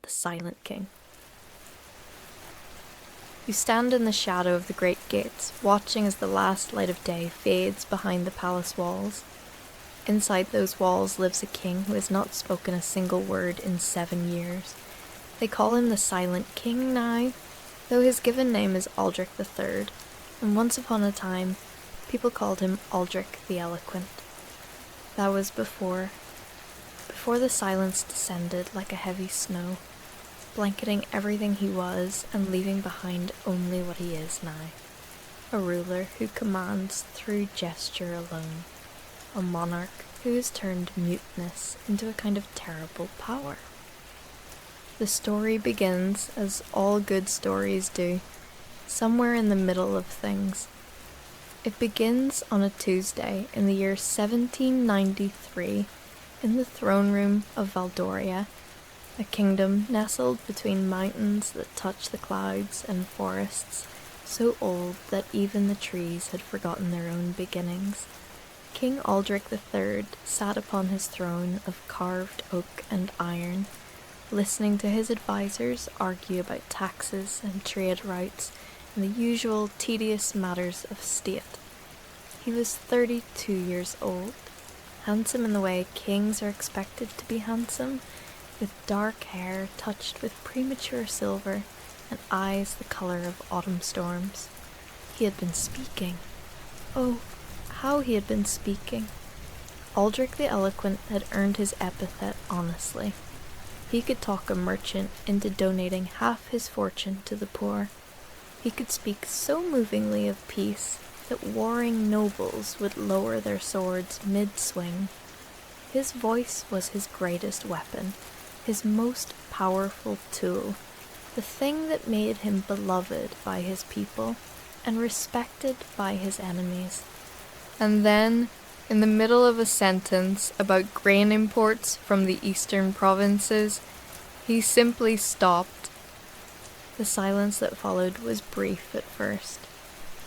the Silent King. You stand in the shadow of the great gates, watching as the last light of day fades behind the palace walls. Inside those walls lives a king who has not spoken a single word in 7 years. They call him the Silent King now, though his given name is Aldrich III, and once upon a time, people called him Aldrich the Eloquent. That was before the silence descended like a heavy snow, blanketing everything he was and leaving behind only what he is now. A ruler who commands through gesture alone. A monarch who has turned muteness into a kind of terrible power. The story begins, as all good stories do, somewhere in the middle of things. It begins on a Tuesday in the year 1793 in the throne room of Valdoria, a kingdom nestled between mountains that touch the clouds and forests so old that even the trees had forgotten their own beginnings. King Aldrich III sat upon his throne of carved oak and iron, listening to his advisors argue about taxes and trade routes and the usual tedious matters of state. He was 32 years old, handsome in the way kings are expected to be handsome, with dark hair touched with premature silver and eyes the colour of autumn storms. He had been speaking. Oh, how he had been speaking. Aldrich the Eloquent had earned his epithet honestly. He could talk a merchant into donating half his fortune to the poor. He could speak so movingly of peace that warring nobles would lower their swords mid-swing. His voice was his greatest weapon, his most powerful tool, the thing that made him beloved by his people and respected by his enemies. And then, in the middle of a sentence about grain imports from the eastern provinces, he simply stopped. The silence that followed was brief at first.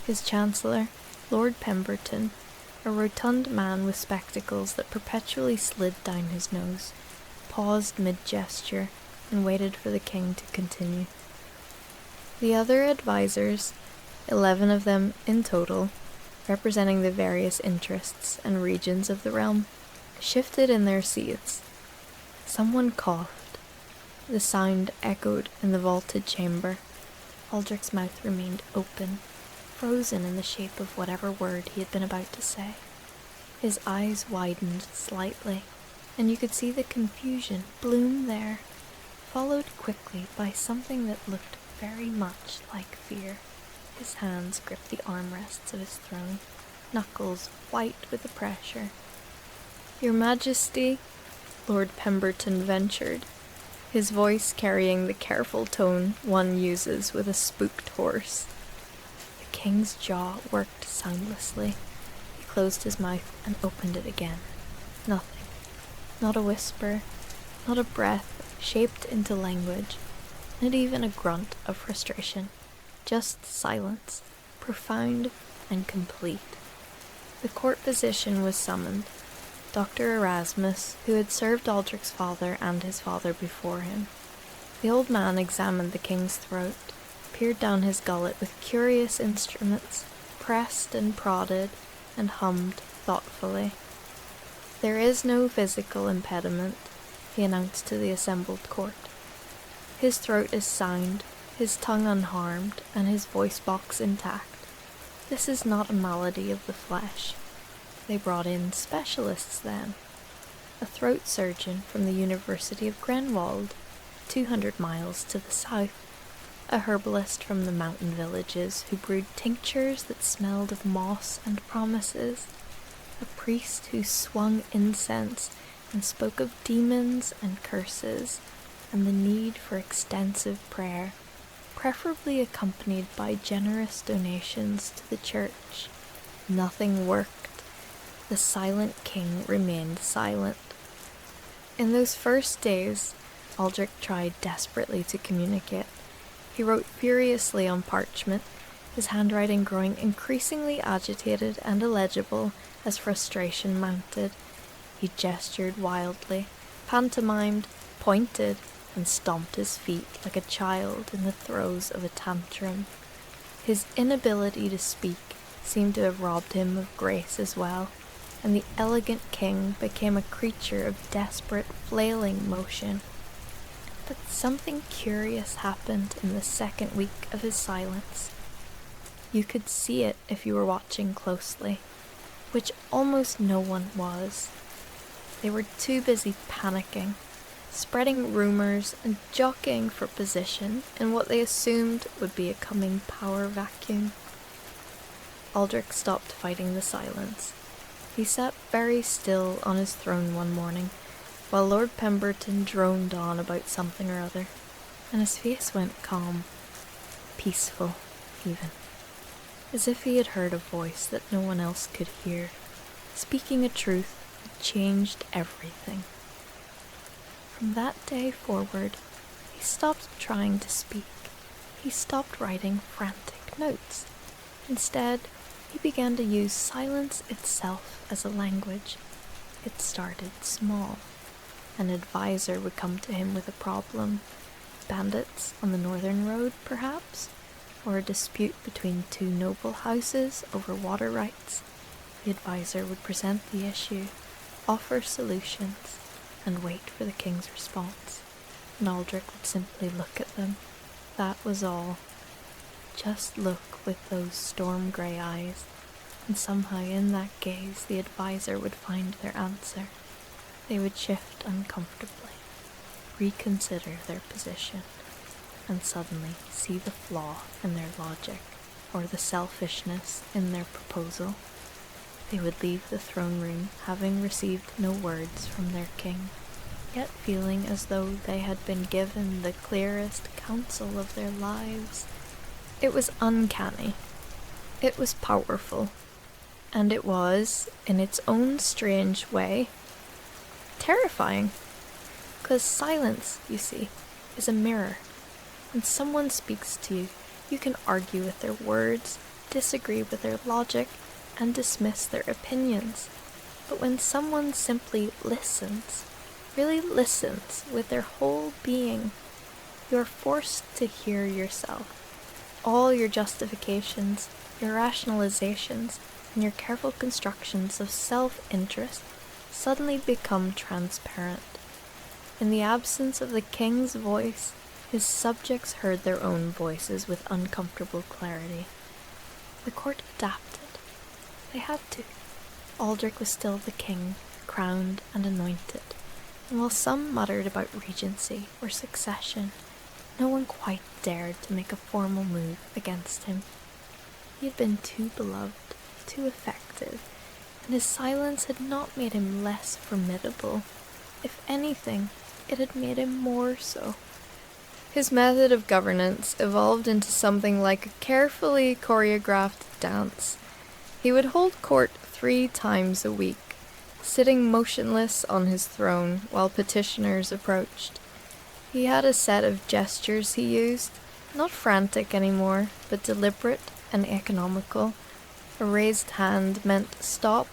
His chancellor, Lord Pemberton, a rotund man with spectacles that perpetually slid down his nose, paused mid-gesture and waited for the king to continue. The other advisors, 11 of them in total, representing the various interests and regions of the realm, shifted in their seats. Someone coughed. The sound echoed in the vaulted chamber. Aldrich's mouth remained open, frozen in the shape of whatever word he had been about to say. His eyes widened slightly, and you could see the confusion bloom there, followed quickly by something that looked very much like fear. His hands gripped the armrests of his throne, knuckles white with the pressure. "Your Majesty," Lord Pemberton ventured, his voice carrying the careful tone one uses with a spooked horse. The king's jaw worked soundlessly. He closed his mouth and opened it again. Nothing. Not a whisper, not a breath shaped into language, not even a grunt of frustration. Just silence, profound and complete. The court physician was summoned, Dr. Erasmus, who had served Aldrich's father and his father before him. The old man examined the king's throat, peered down his gullet with curious instruments, pressed and prodded, and hummed thoughtfully. "There is no physical impediment," he announced to the assembled court. "His throat is sound, his tongue unharmed, and his voice box intact. This is not a malady of the flesh." They brought in specialists then. A throat surgeon from the University of Grenwald, 200 miles to the south. A herbalist from the mountain villages who brewed tinctures that smelled of moss and promises. A priest who swung incense and spoke of demons and curses and the need for extensive prayer, preferably accompanied by generous donations to the church. Nothing worked. The Silent King remained silent. In those first days, Aldrich tried desperately to communicate. He wrote furiously on parchment, his handwriting growing increasingly agitated and illegible as frustration mounted. He gestured wildly, pantomimed, pointed, and stomped his feet like a child in the throes of a tantrum. His inability to speak seemed to have robbed him of grace as well, and the elegant king became a creature of desperate, flailing motion. But something curious happened in the second week of his silence. You could see it if you were watching closely, which almost no one was. They were too busy panicking, spreading rumors and jockeying for position in what they assumed would be a coming power vacuum. Aldrich stopped fighting the silence. He sat very still on his throne one morning, while Lord Pemberton droned on about something or other, and his face went calm, peaceful even, as if he had heard a voice that no one else could hear, speaking a truth that changed everything. From that day forward, he stopped trying to speak. He stopped writing frantic notes. Instead, he began to use silence itself as a language. It started small. An advisor would come to him with a problem. Bandits on the northern road, perhaps? Or a dispute between two noble houses over water rights. The advisor would present the issue, offer solutions, and wait for the king's response. And Aldrich would simply look at them. That was all. Just look with those storm-grey eyes, and somehow in that gaze the advisor would find their answer. They would shift uncomfortably, reconsider their position, and suddenly see the flaw in their logic, or the selfishness in their proposal. They would leave the throne room having received no words from their king, yet feeling as though they had been given the clearest counsel of their lives. It was uncanny. It was powerful. And it was, in its own strange way, terrifying. 'Cause silence, you see, is a mirror. When someone speaks to you, you can argue with their words, disagree with their logic, and dismiss their opinions. But when someone simply listens, really listens with their whole being, you are forced to hear yourself. All your justifications, your rationalizations, and your careful constructions of self-interest suddenly become transparent. In the absence of the king's voice, his subjects heard their own voices with uncomfortable clarity. The court adapted. They had to. Aldrich was still the king, crowned and anointed, and while some muttered about regency or succession, no one quite dared to make a formal move against him. He had been too beloved, too effective, and his silence had not made him less formidable. If anything, it had made him more so. His method of governance evolved into something like a carefully choreographed dance. He would hold court 3 times a week, sitting motionless on his throne while petitioners approached. He had a set of gestures he used, not frantic anymore, but deliberate and economical. A raised hand meant stop,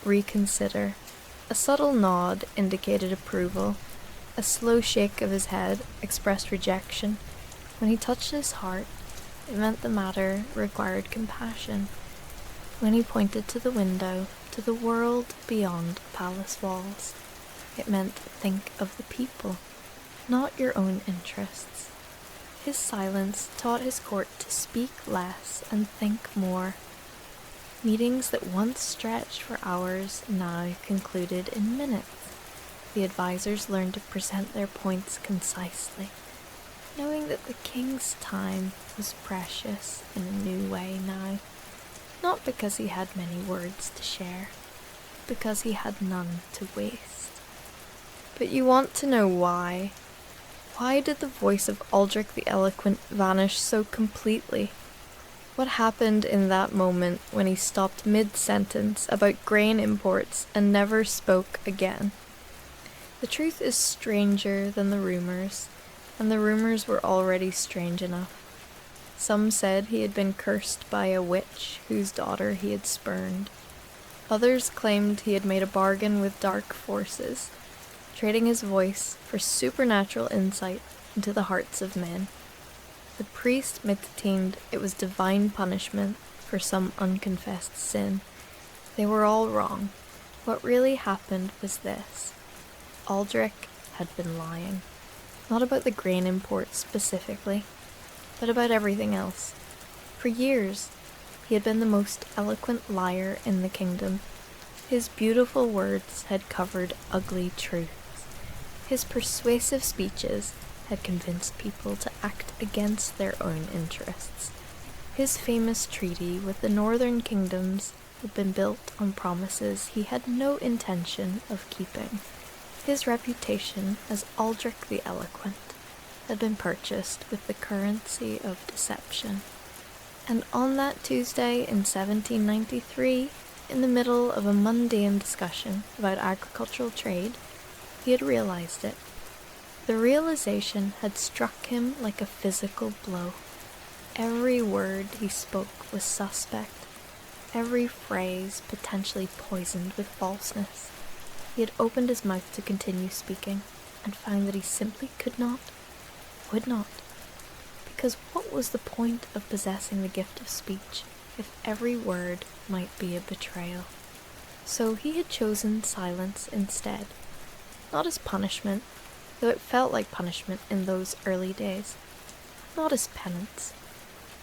reconsider. A subtle nod indicated approval. A slow shake of his head expressed rejection. When he touched his heart, it meant the matter required compassion. When he pointed to the window, to the world beyond palace walls, it meant think of the people, not your own interests. His silence taught his court to speak less and think more. Meetings that once stretched for hours now concluded in minutes. The advisors learned to present their points concisely, knowing that the king's time was precious in a new way now, not because he had many words to share, but because he had none to waste. But you want to know why? Why did the voice of Aldrich the Eloquent vanish so completely? What happened in that moment when he stopped mid-sentence about grain imports and never spoke again? The truth is stranger than the rumors, and the rumors were already strange enough. Some said he had been cursed by a witch whose daughter he had spurned. Others claimed he had made a bargain with dark forces. trading his voice for supernatural insight into the hearts of men. The priest maintained it was divine punishment for some unconfessed sin. They were all wrong. What really happened was this. Aldrich had been lying. Not about the grain import specifically, but about everything else. For years, he had been the most eloquent liar in the kingdom. His beautiful words had covered ugly truths. His persuasive speeches had convinced people to act against their own interests. His famous treaty with the northern kingdoms had been built on promises he had no intention of keeping. His reputation as Aldrich the Eloquent had been purchased with the currency of deception. And on that Tuesday in 1793, in the middle of a mundane discussion about agricultural trade, he had realized it. The realization had struck him like a physical blow. Every word he spoke was suspect, every phrase potentially poisoned with falseness. He had opened his mouth to continue speaking, and found that he simply could not, would not. Because what was the point of possessing the gift of speech if every word might be a betrayal? So he had chosen silence instead, not as punishment, though it felt like punishment in those early days, not as penance,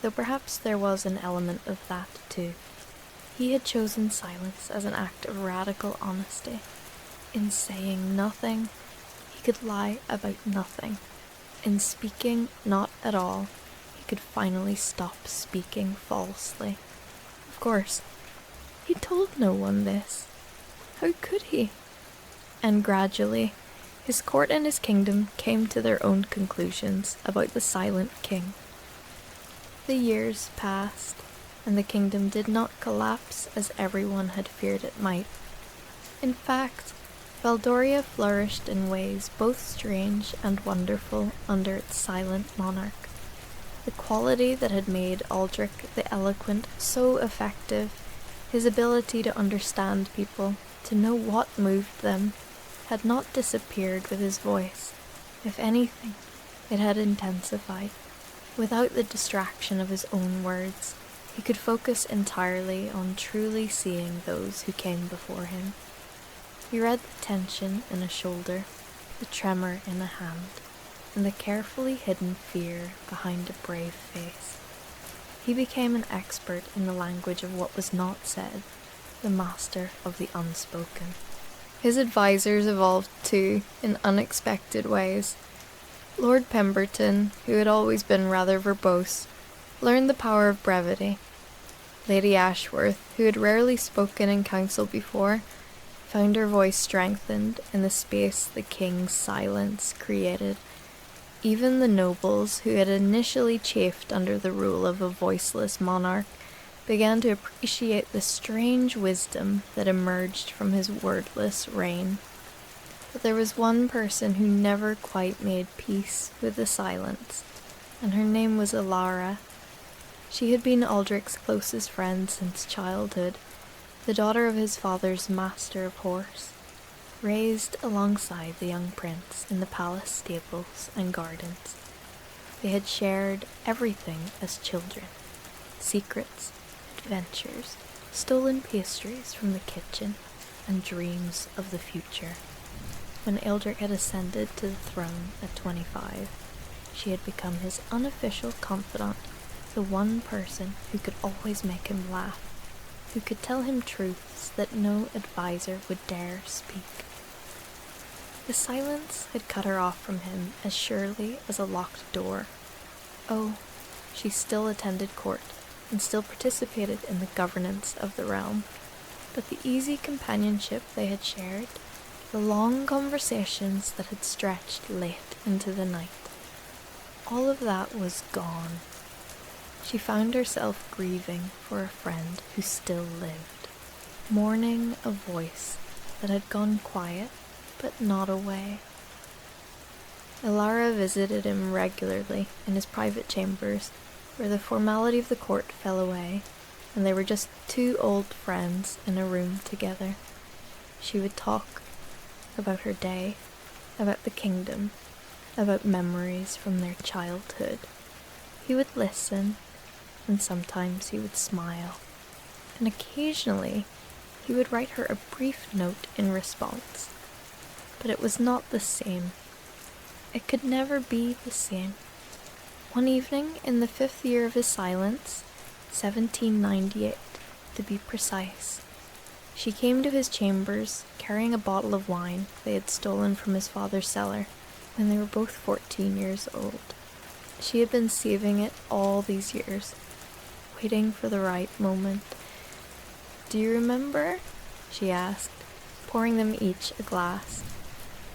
though perhaps there was an element of that too. He had chosen silence as an act of radical honesty. In saying nothing, he could lie about nothing. In speaking not at all, he could finally stop speaking falsely. Of course, he told no one this. How could he? And gradually, his court and his kingdom came to their own conclusions about the silent king. The years passed, and the kingdom did not collapse as everyone had feared it might. In fact, Valdoria flourished in ways both strange and wonderful under its silent monarch. The quality that had made Aldrich the Eloquent so effective, his ability to understand people, to know what moved them, had not disappeared with his voice. If anything, it had intensified. Without the distraction of his own words, he could focus entirely on truly seeing those who came before him. He read the tension in a shoulder, the tremor in a hand, and the carefully hidden fear behind a brave face. He became an expert in the language of what was not said, the master of the unspoken. His advisors evolved too, in unexpected ways. Lord Pemberton, who had always been rather verbose, learned the power of brevity. Lady Ashworth, who had rarely spoken in council before, found her voice strengthened in the space the king's silence created. Even the nobles, who had initially chafed under the rule of a voiceless monarch, began to appreciate the strange wisdom that emerged from his wordless reign. But there was one person who never quite made peace with the silence, and her name was Alara. She had been Aldrich's closest friend since childhood, the daughter of his father's master of horse, raised alongside the young prince in the palace stables and gardens. They had shared everything as children: secrets, adventures, stolen pastries from the kitchen, and dreams of the future. When Aldrich had ascended to the throne at 25, she had become his unofficial confidant, the one person who could always make him laugh, who could tell him truths that no advisor would dare speak. The silence had cut her off from him as surely as a locked door. Oh, she still attended court, and still participated in the governance of the realm, but the easy companionship they had shared, the long conversations that had stretched late into the night, all of that was gone. She found herself grieving for a friend who still lived, mourning a voice that had gone quiet but not away. Alara visited him regularly in his private chambers, where the formality of the court fell away, and they were just two old friends in a room together. She would talk about her day, about the kingdom, about memories from their childhood. He would listen, and sometimes he would smile, and occasionally he would write her a brief note in response. But it was not the same. It could never be the same. One evening in the 5th year of his silence, 1798 to be precise, she came to his chambers carrying a bottle of wine they had stolen from his father's cellar when they were both 14 years old. She had been saving it all these years, waiting for the right moment. "Do you remember?" she asked, pouring them each a glass.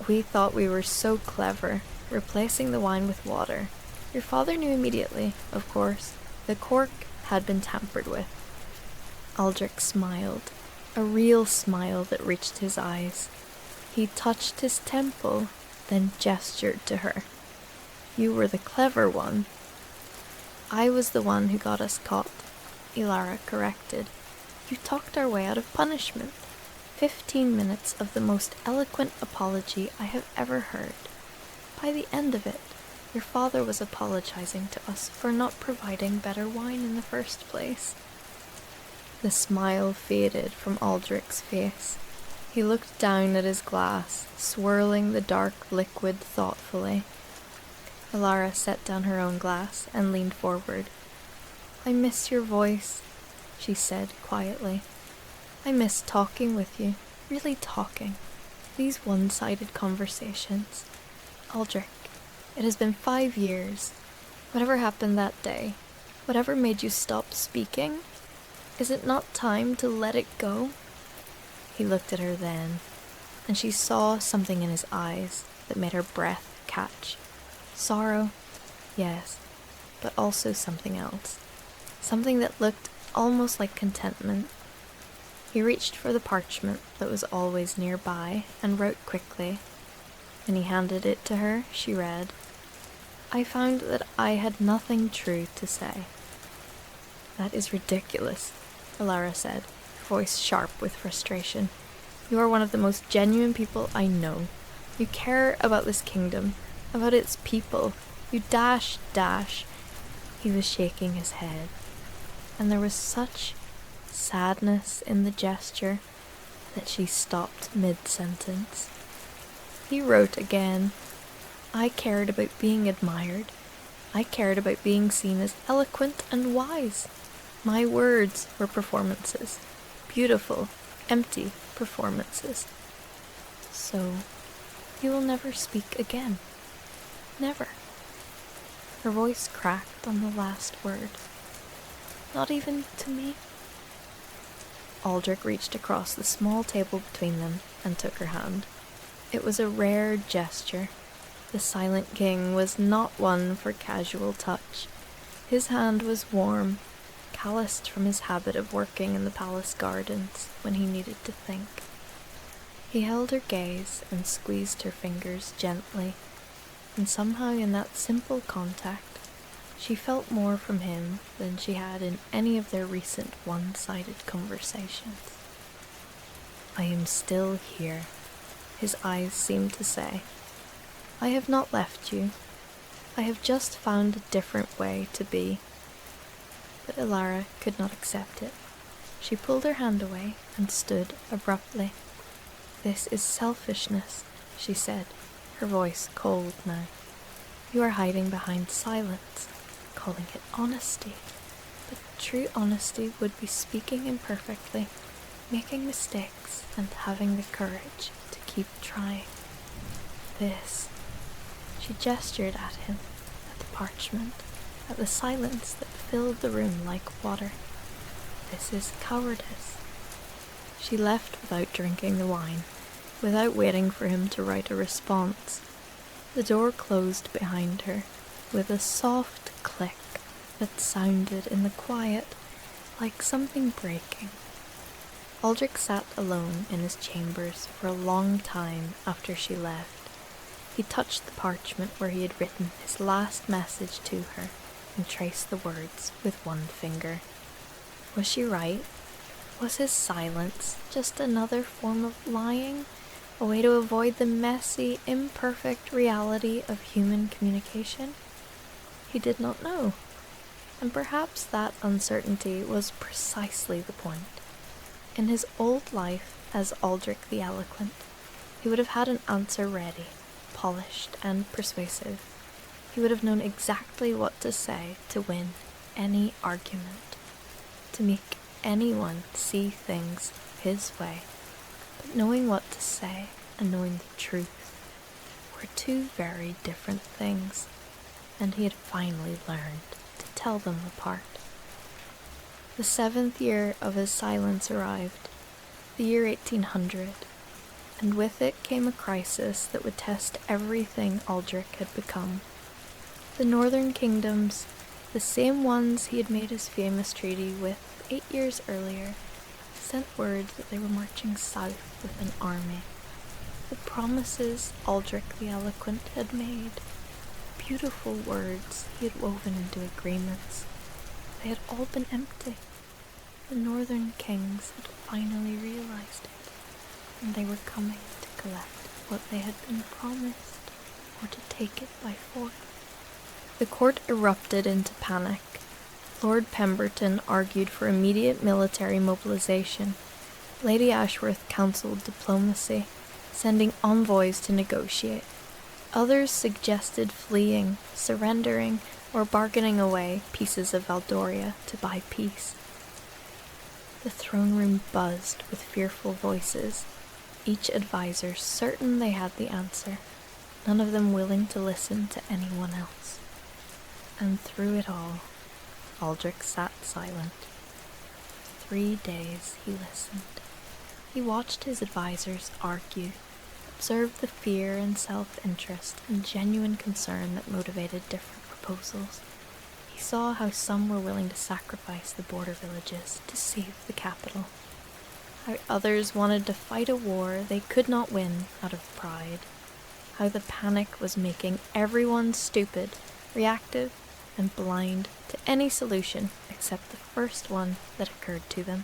"We thought we were so clever, replacing the wine with water. Your father knew immediately, of course. The cork had been tampered with." Aldrich smiled, a real smile that reached his eyes. He touched his temple, then gestured to her. "You were the clever one." "I was the one who got us caught," Ilara corrected. "You talked our way out of punishment. 15 minutes of the most eloquent apology I have ever heard. By the end of it, your father was apologizing to us for not providing better wine in the first place." The smile faded from Aldrich's face. He looked down at his glass, swirling the dark liquid thoughtfully. Ilara set down her own glass and leaned forward. "I miss your voice," she said quietly. "I miss talking with you, really talking. These one-sided conversations. Aldrich, it has been 5 years. Whatever happened that day, whatever made you stop speaking, is it not time to let it go?" He looked at her then, and she saw something in his eyes that made her breath catch. Sorrow, yes, but also something else. Something that looked almost like contentment. He reached for the parchment that was always nearby and wrote quickly. When he handed it to her, she read, "I found that I had nothing true to say." "That is ridiculous," Ilara said, her voice sharp with frustration. "You are one of the most genuine people I know. You care about this kingdom, about its people. You dash. He was shaking his head, and there was such sadness in the gesture that she stopped mid-sentence. He wrote again, "I cared about being admired. I cared about being seen as eloquent and wise. My words were performances, beautiful, empty performances. So, you will never speak again. Never." Her voice cracked on the last word. "Not even to me?" Aldrich reached across the small table between them and took her hand. It was a rare gesture. The silent king was not one for casual touch. His hand was warm, calloused from his habit of working in the palace gardens when he needed to think. He held her gaze and squeezed her fingers gently, and somehow in that simple contact, she felt more from him than she had in any of their recent one-sided conversations. "I am still here," his eyes seemed to say. "I have not left you. I have just found a different way to be." But Ilara could not accept it. She pulled her hand away and stood abruptly. "This is selfishness," she said, her voice cold now. "You are hiding behind silence, calling it honesty. But true honesty would be speaking imperfectly, making mistakes, and having the courage to keep trying. This," she gestured at him, at the parchment, at the silence that filled the room like water. "This is cowardice." She left without drinking the wine, without waiting for him to write a response. The door closed behind her, with a soft click that sounded in the quiet like something breaking. Aldrich sat alone in his chambers for a long time after she left. He touched the parchment where he had written his last message to her and traced the words with one finger. Was she right? Was his silence just another form of lying? A way to avoid the messy, imperfect reality of human communication? He did not know. And perhaps that uncertainty was precisely the point. In his old life as Aldrich the Eloquent, he would have had an answer ready, polished and persuasive. He would have known exactly what to say to win any argument, to make anyone see things his way. But knowing what to say and knowing the truth were two very different things, and he had finally learned to tell them apart. The 7th year of his silence arrived, the year 1800, and with it came a crisis that would test everything Aldrich had become. The northern kingdoms, the same ones he had made his famous treaty with 8 years earlier, sent word that they were marching south with an army. The promises Aldrich the Eloquent had made, beautiful words he had woven into agreements, they had all been empty. The northern kings had finally realized it, and they were coming to collect what they had been promised, or to take it by force. The court erupted into panic. Lord Pemberton argued for immediate military mobilization. Lady Ashworth counselled diplomacy, sending envoys to negotiate. Others suggested fleeing, surrendering, or bargaining away pieces of Valdoria to buy peace. The throne room buzzed with fearful voices, each advisor certain they had the answer, none of them willing to listen to anyone else. And through it all, Aldrich sat silent. For 3 days he listened. He watched his advisors argue, observed the fear and self-interest and genuine concern that motivated different proposals. He saw how some were willing to sacrifice the border villages to save the capital, how others wanted to fight a war they could not win out of pride, how the panic was making everyone stupid, reactive, and blind to any solution except the first one that occurred to them.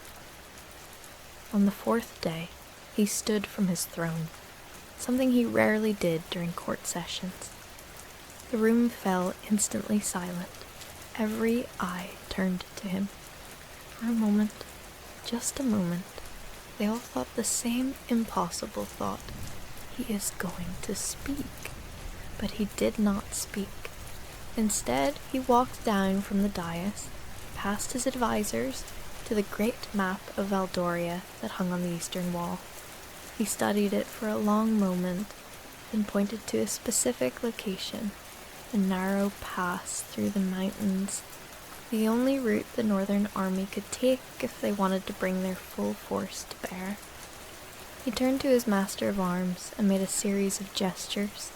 On the 4th day, he stood from his throne, something he rarely did during court sessions. The room fell instantly silent. Every eye turned to him. For a moment, just a moment, they all thought the same impossible thought. He is going to speak. But he did not speak. Instead, he walked down from the dais, past his advisors, to the great map of Valdoria that hung on the eastern wall. He studied it for a long moment, then pointed to a specific location, a narrow pass through the mountains, the only route the northern army could take if they wanted to bring their full force to bear. He turned to his master of arms and made a series of gestures.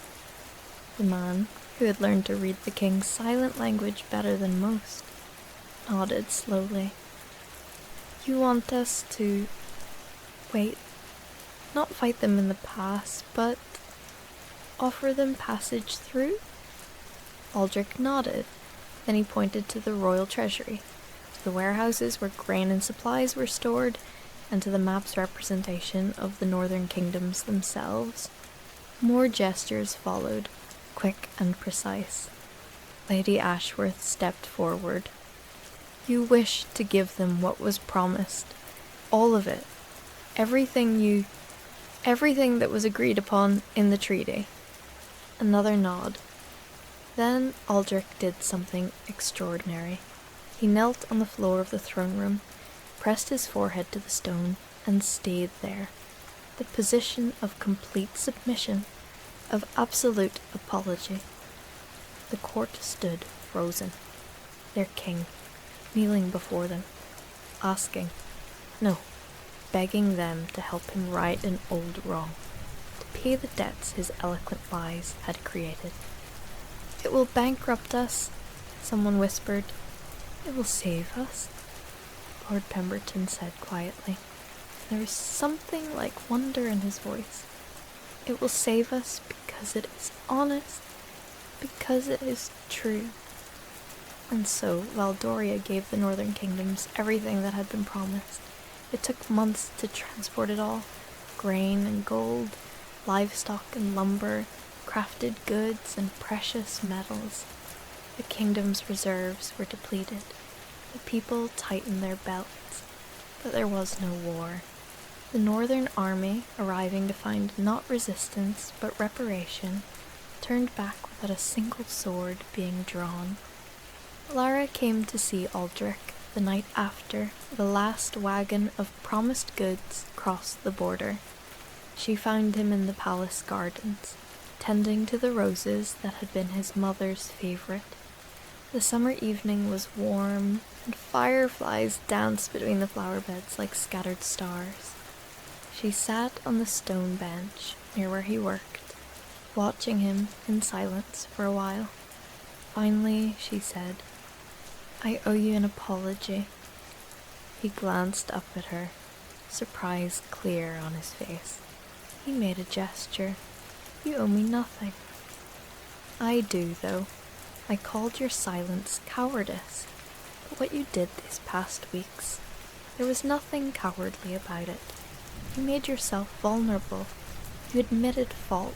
The man, who had learned to read the king's silent language better than most, nodded slowly. You want us to wait, not fight them in the pass, but offer them passage through? Aldrich nodded. Then he pointed to the royal treasury, to the warehouses where grain and supplies were stored, and to the map's representation of the northern kingdoms themselves. More gestures followed, quick and precise. Lady Ashworth stepped forward. You wish to give them what was promised. All of it. Everything that was agreed upon in the treaty. Another nod. Then Aldrich did something extraordinary. He knelt on the floor of the throne room, pressed his forehead to the stone, and stayed there. The position of complete submission, of absolute apology. The court stood frozen, their king kneeling before them, asking, no, begging them to help him right an old wrong, to pay the debts his eloquent lies had created. It will bankrupt us, someone whispered. It will save us, Lord Pemberton said quietly. There was something like wonder in his voice. It will save us because it is honest, because it is true. And so Valdoria gave the northern kingdoms everything that had been promised. It took months to transport it all, grain and gold, livestock and lumber, crafted goods and precious metals. The kingdom's reserves were depleted. The people tightened their belts, but there was no war. The northern army, arriving to find not resistance but reparation, turned back without a single sword being drawn. Lara came to see Aldrich the night after the last wagon of promised goods crossed the border. She found him in the palace gardens, tending to the roses that had been his mother's favorite. The summer evening was warm, and fireflies danced between the flower beds like scattered stars. She sat on the stone bench near where he worked, watching him in silence for a while. Finally, she said, "I owe you an apology." He glanced up at her, surprise clear on his face. He made a gesture. "You owe me nothing." "I do, though. I called your silence cowardice. But what you did these past weeks, there was nothing cowardly about it. You made yourself vulnerable. You admitted fault.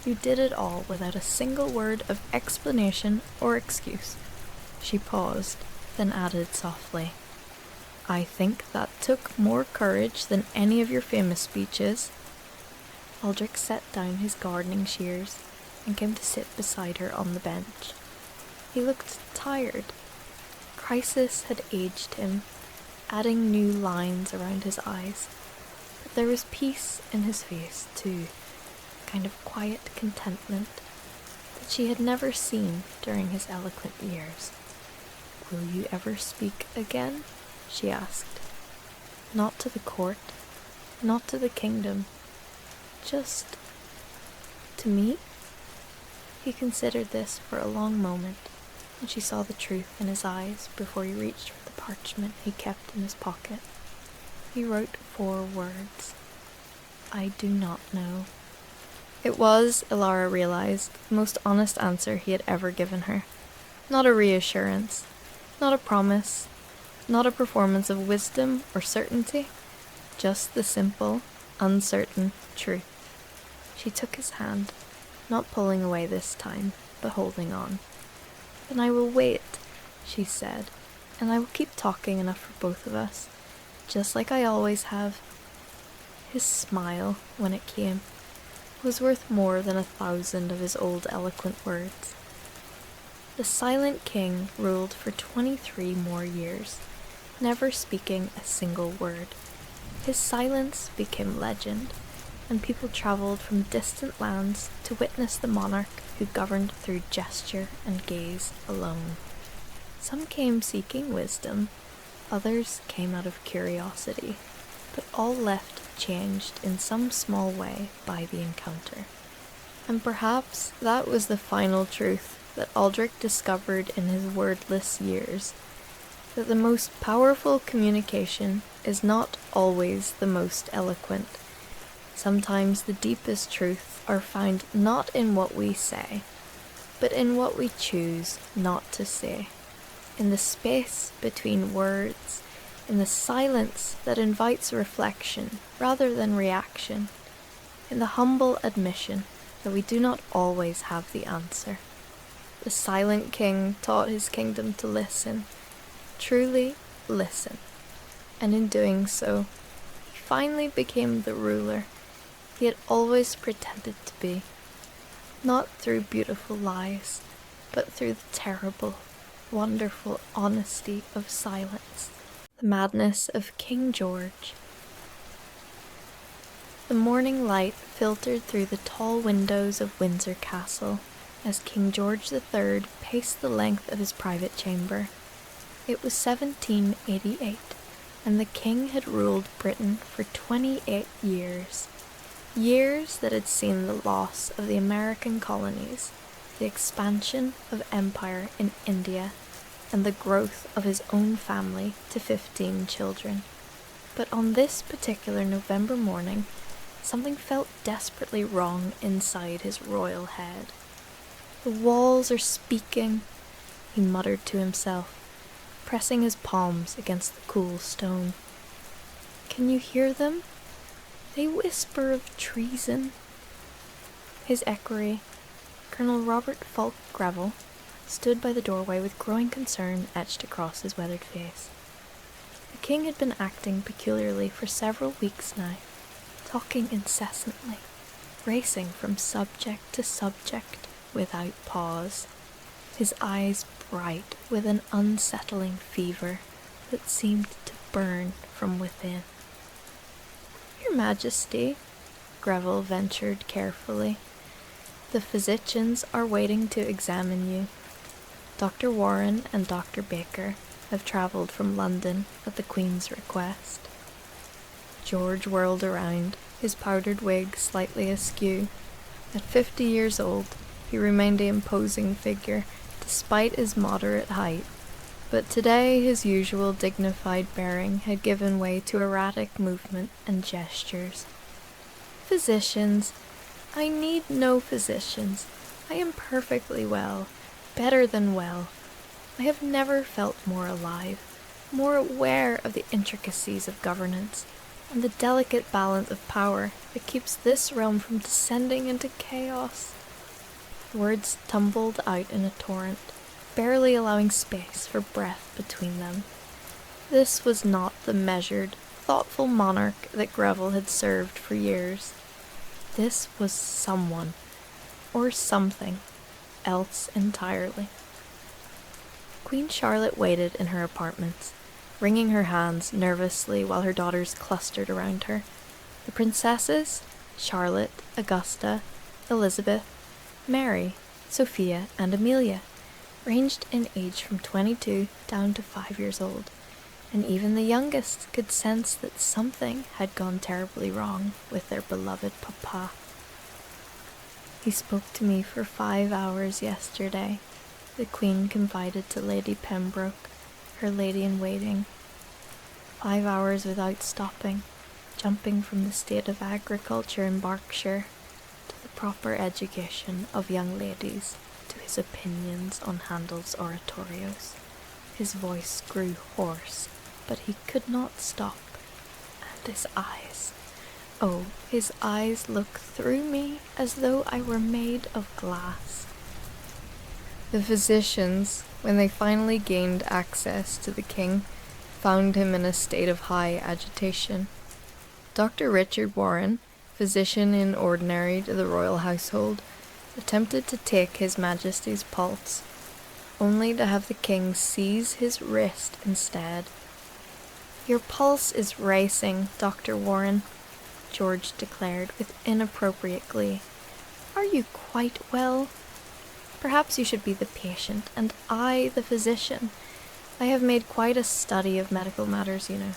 You did it all without a single word of explanation or excuse." She paused, then added softly, "I think that took more courage than any of your famous speeches." Aldrich set down his gardening shears and came to sit beside her on the bench. He looked tired. Crisis had aged him, adding new lines around his eyes. But there was peace in his face, too, a kind of quiet contentment that she had never seen during his eloquent years. "Will you ever speak again?" she asked. "Not to the court, not to the kingdom, just to me?" He considered this for a long moment, and she saw the truth in his eyes before he reached for the parchment he kept in his pocket. He wrote 4 words. "I do not know." It was, Ilara realized, the most honest answer he had ever given her. Not a reassurance, not a promise, not a performance of wisdom or certainty, just the simple, uncertain truth. She took his hand, not pulling away this time, but holding on. "Then I will wait," she said, "and I will keep talking enough for both of us, just like I always have." His smile, when it came, was worth more than 1,000 of his old eloquent words. The silent king ruled for 23 more years, never speaking a single word. His silence became legend, and people traveled from distant lands to witness the monarch who governed through gesture and gaze alone. Some came seeking wisdom, others came out of curiosity, but all left changed in some small way by the encounter. And perhaps that was the final truth that Aldrich discovered in his wordless years, that the most powerful communication is not always the most eloquent. Sometimes the deepest truths are found not in what we say, but in what we choose not to say, in the space between words, in the silence that invites reflection rather than reaction, in the humble admission that we do not always have the answer. The silent king taught his kingdom to listen, truly listen, and in doing so, he finally became the ruler he had always pretended to be, not through beautiful lies, but through the terrible, wonderful honesty of silence, the madness of King George. The morning light filtered through the tall windows of Windsor Castle as King George III paced the length of his private chamber. It was 1788, and the king had ruled Britain for 28 years. Years that had seen the loss of the American colonies, the expansion of empire in India, and the growth of his own family to 15 children. But on this particular November morning, something felt desperately wrong inside his royal head. "The walls are speaking," he muttered to himself, pressing his palms against the cool stone. "Can you hear them? They whisper of treason, His equerry, Colonel Robert Fulk Greville, stood by the doorway with growing concern etched across his weathered face. The king had been acting peculiarly for several weeks now, talking incessantly, racing from subject to subject without pause, his eyes bright with an unsettling fever that seemed to burn from within. "Your Majesty," Greville ventured carefully, "the physicians are waiting to examine you. Dr. Warren and Dr. Baker have travelled from London at the Queen's request." George whirled around, his powdered wig slightly askew. At 50 years old, he remained an imposing figure, despite his moderate height, but today his usual dignified bearing had given way to erratic movement and gestures. "Physicians? I need no physicians. I am perfectly well, better than well. I have never felt more alive, more aware of the intricacies of governance, and the delicate balance of power that keeps this realm from descending into chaos." Words tumbled out in a torrent, barely allowing space for breath between them. This was not the measured, thoughtful monarch that Greville had served for years. This was someone, or something, else entirely. Queen Charlotte waited in her apartments, wringing her hands nervously while her daughters clustered around her. The princesses, Charlotte, Augusta, Elizabeth, Mary, Sophia, and Amelia, ranged in age from 22 down to 5 years old, and even the youngest could sense that something had gone terribly wrong with their beloved papa. "He spoke to me for 5 hours yesterday," the Queen confided to Lady Pembroke, her lady-in-waiting. 5 hours without stopping, jumping from the state of agriculture in Berkshire to the proper education of young ladies, to his opinions on Handel's oratorios. His voice grew hoarse, but he could not stop. And his eyes, oh, his eyes looked through me as though I were made of glass. The physicians, when they finally gained access to the king, found him in a state of high agitation. Dr. Richard Warren, physician in ordinary to the royal household, attempted to take His Majesty's pulse, only to have the king seize his wrist instead. "Your pulse is racing, Dr. Warren," George declared with inappropriate glee. "Are you quite well? Perhaps you should be the patient, and I the physician. I have made quite a study of medical matters, you know.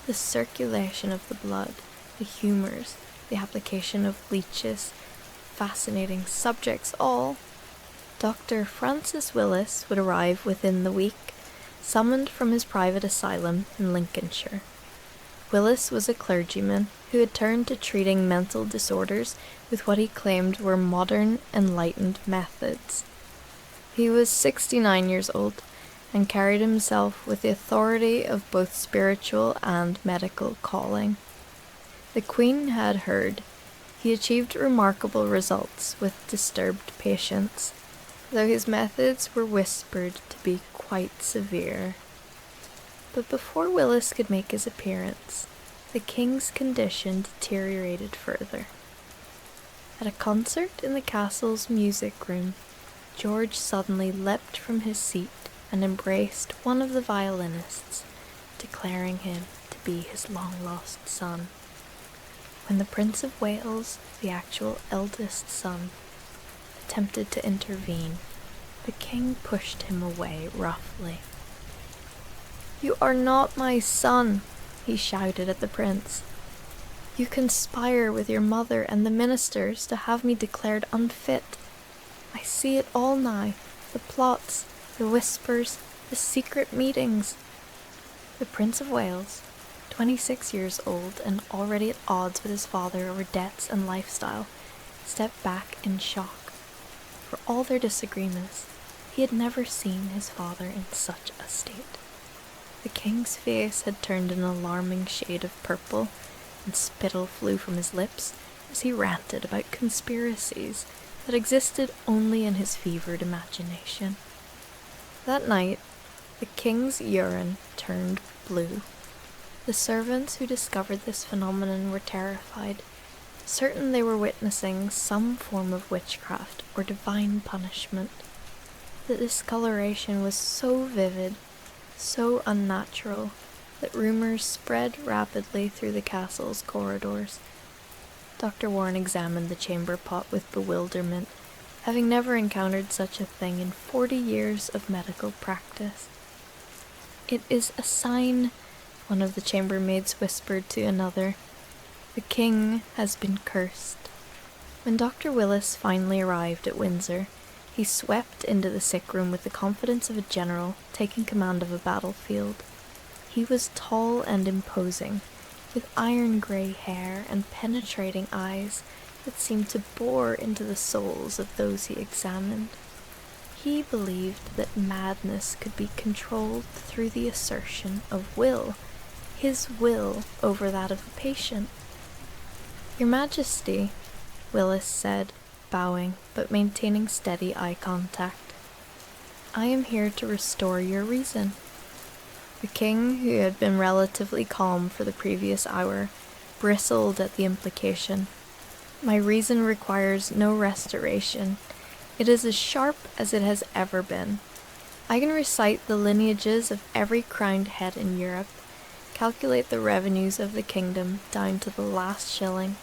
The circulation of the blood, the humours, the application of leeches, fascinating subjects all. Dr. Francis Willis would arrive within the week, summoned from his private asylum in Lincolnshire. Willis was a clergyman who had turned to treating mental disorders with what he claimed were modern, enlightened methods. He was 69 years old and carried himself with the authority of both spiritual and medical calling. The Queen had heard he achieved remarkable results with disturbed patients, though his methods were whispered to be quite severe. But before Willis could make his appearance, the king's condition deteriorated further. At a concert in the castle's music room, George suddenly leapt from his seat and embraced one of the violinists, declaring him to be his long-lost son. When the Prince of Wales, the actual eldest son, attempted to intervene, the king pushed him away roughly. "You are not my son," he shouted at the prince. "You conspire with your mother and the ministers to have me declared unfit. I see it all now, the plots, the whispers, the secret meetings." The Prince of Wales, 26 years old and already at odds with his father over debts and lifestyle, stepped back in shock. For all their disagreements, he had never seen his father in such a state. The king's face had turned an alarming shade of purple, and spittle flew from his lips, as he ranted about conspiracies that existed only in his fevered imagination. That night, the king's urine turned blue. The servants who discovered this phenomenon were terrified, certain they were witnessing some form of witchcraft or divine punishment. The discoloration was so vivid, so unnatural, that rumors spread rapidly through the castle's corridors. Dr. Warren examined the chamber pot with bewilderment, having never encountered such a thing in 40 years of medical practice. "It is a sign," one of the chambermaids whispered to another. "The king has been cursed." When Dr. Willis finally arrived at Windsor, he swept into the sick room with the confidence of a general taking command of a battlefield. He was tall and imposing, with iron-grey hair and penetrating eyes that seemed to bore into the souls of those he examined. He believed that madness could be controlled through the assertion of will, his will over that of the patient. "Your Majesty," Willis said, bowing but maintaining steady eye contact, "I am here to restore your reason." The king, who had been relatively calm for the previous hour, bristled at the implication. "My reason requires no restoration. It is as sharp as it has ever been. I can recite the lineages of every crowned head in Europe, calculate the revenues of the kingdom down to the last shilling,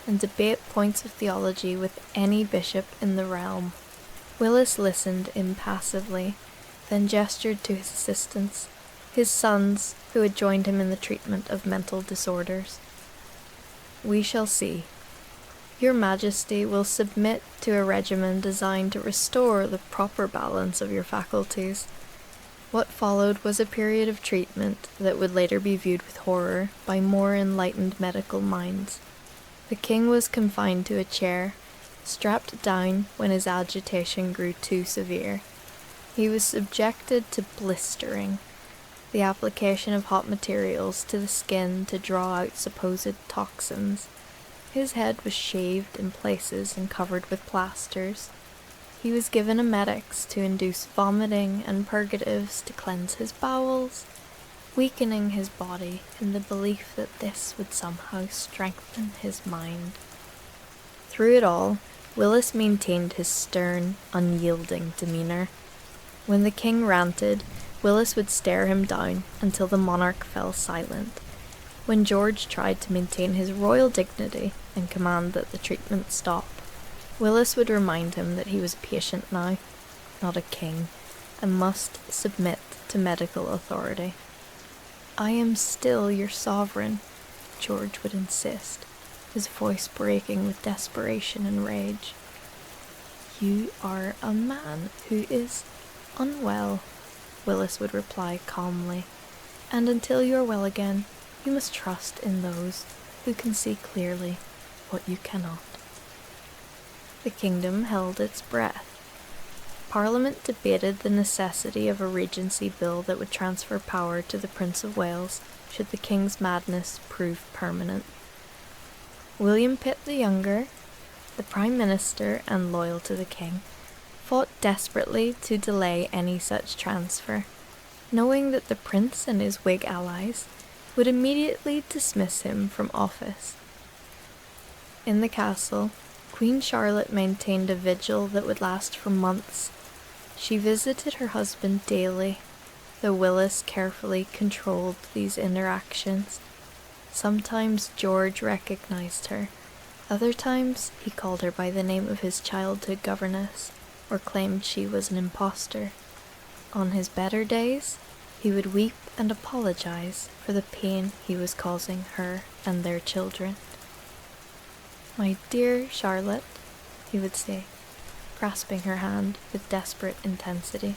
and debate points of theology with any bishop in the realm." Willis listened impassively, then gestured to his assistants, his sons, who had joined him in the treatment of mental disorders. "We shall see. Your Majesty will submit to a regimen designed to restore the proper balance of your faculties." What followed was a period of treatment that would later be viewed with horror by more enlightened medical minds. The king was confined to a chair, strapped down when his agitation grew too severe. He was subjected to blistering, the application of hot materials to the skin to draw out supposed toxins. His head was shaved in places and covered with plasters. He was given emetics to induce vomiting and purgatives to cleanse his bowels, weakening his body in the belief that this would somehow strengthen his mind. Through it all, Willis maintained his stern, unyielding demeanor. When the king ranted, Willis would stare him down until the monarch fell silent. When George tried to maintain his royal dignity and command that the treatment stop, Willis would remind him that he was a patient now, not a king, and must submit to medical authority. "I am still your sovereign," George would insist, his voice breaking with desperation and rage. "You are a man who is unwell," Willis would reply calmly, "and until you are well again, you must trust in those who can see clearly what you cannot." The kingdom held its breath. Parliament debated the necessity of a regency bill that would transfer power to the Prince of Wales should the king's madness prove permanent. William Pitt the Younger, the Prime Minister and loyal to the king, fought desperately to delay any such transfer, knowing that the prince and his Whig allies would immediately dismiss him from office. In the castle, Queen Charlotte maintained a vigil that would last for months. She visited her husband daily, though Willis carefully controlled these interactions. Sometimes George recognized her, other times he called her by the name of his childhood governess, or claimed she was an impostor. On his better days, he would weep and apologize for the pain he was causing her and their children. "My dear Charlotte," he would say, grasping her hand with desperate intensity,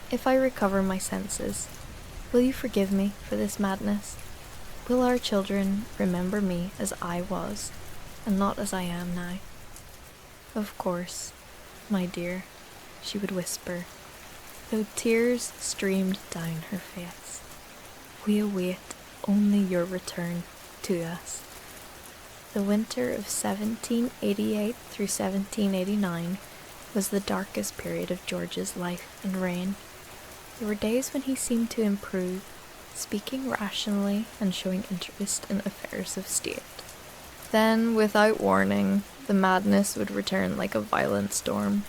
"if I recover my senses, will you forgive me for this madness? Will our children remember me as I was, and not as I am now?" "Of course, my dear," she would whisper, though tears streamed down her face. "We await only your return to us." The winter of 1788 through 1789 was the darkest period of George's life and reign. There were days when he seemed to improve, speaking rationally and showing interest in affairs of state. Then, without warning, the madness would return like a violent storm,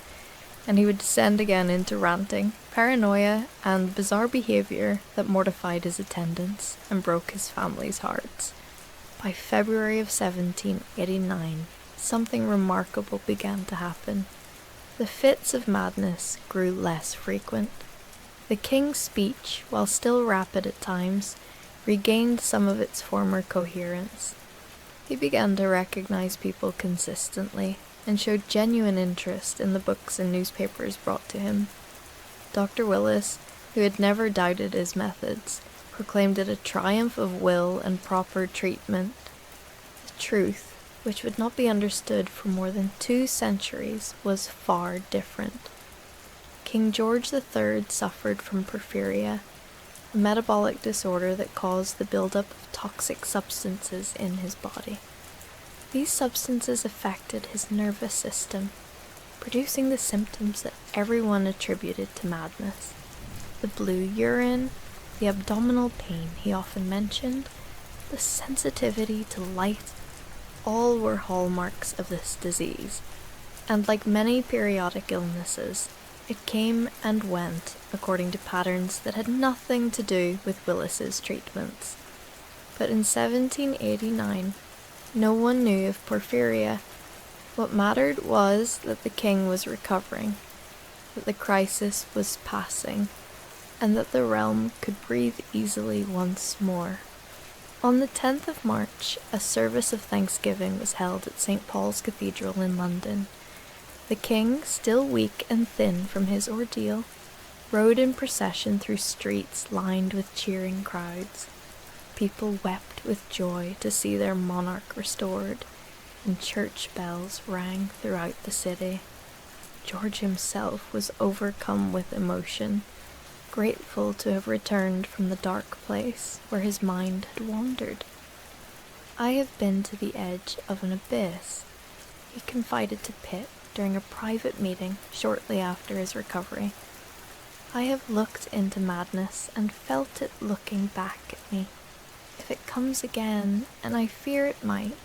and he would descend again into ranting, paranoia, and bizarre behaviour that mortified his attendants and broke his family's hearts. By February of 1789, something remarkable began to happen. The fits of madness grew less frequent. The king's speech, while still rapid at times, regained some of its former coherence. He began to recognize people consistently and showed genuine interest in the books and newspapers brought to him. Dr. Willis, who had never doubted his methods, proclaimed it a triumph of will and proper treatment. The truth, which would not be understood for more than 2 centuries, was far different. King George III suffered from porphyria, a metabolic disorder that caused the buildup of toxic substances in his body. These substances affected his nervous system, producing the symptoms that everyone attributed to madness. The blue urine, the abdominal pain he often mentioned, the sensitivity to light, all were hallmarks of this disease, and like many periodic illnesses, it came and went according to patterns that had nothing to do with Willis's treatments. But in 1789, no one knew of porphyria. What mattered was that the king was recovering, that the crisis was passing, and that the realm could breathe easily once more. On the 10th of March, a service of thanksgiving was held at St. Paul's Cathedral in London. The king, still weak and thin from his ordeal, rode in procession through streets lined with cheering crowds. People wept with joy to see their monarch restored, and church bells rang throughout the city. George himself was overcome with emotion, grateful to have returned from the dark place where his mind had wandered. "I have been to the edge of an abyss," he confided to Pitt during a private meeting shortly after his recovery. "I have looked into madness and felt it looking back at me. If it comes again, and I fear it might,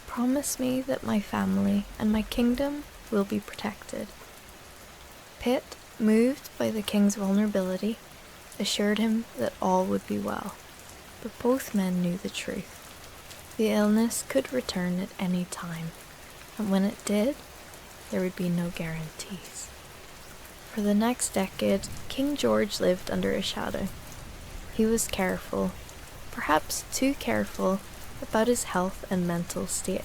promise me that my family and my kingdom will be protected." Pitt, moved by the king's vulnerability, assured him that all would be well. But both men knew the truth. The illness could return at any time, and when it did, there would be no guarantees. For the next decade, King George lived under a shadow. He was careful, perhaps too careful, about his health and mental state.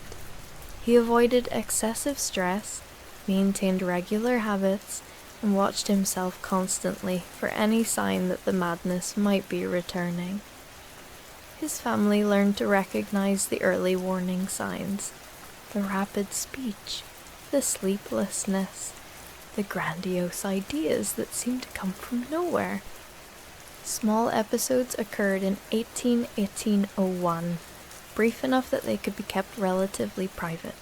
He avoided excessive stress, maintained regular habits, and watched himself constantly for any sign that the madness might be returning. His family learned to recognize the early warning signs: the rapid speech, the sleeplessness, the grandiose ideas that seemed to come from nowhere. Small episodes occurred in 1801, brief enough that they could be kept relatively private.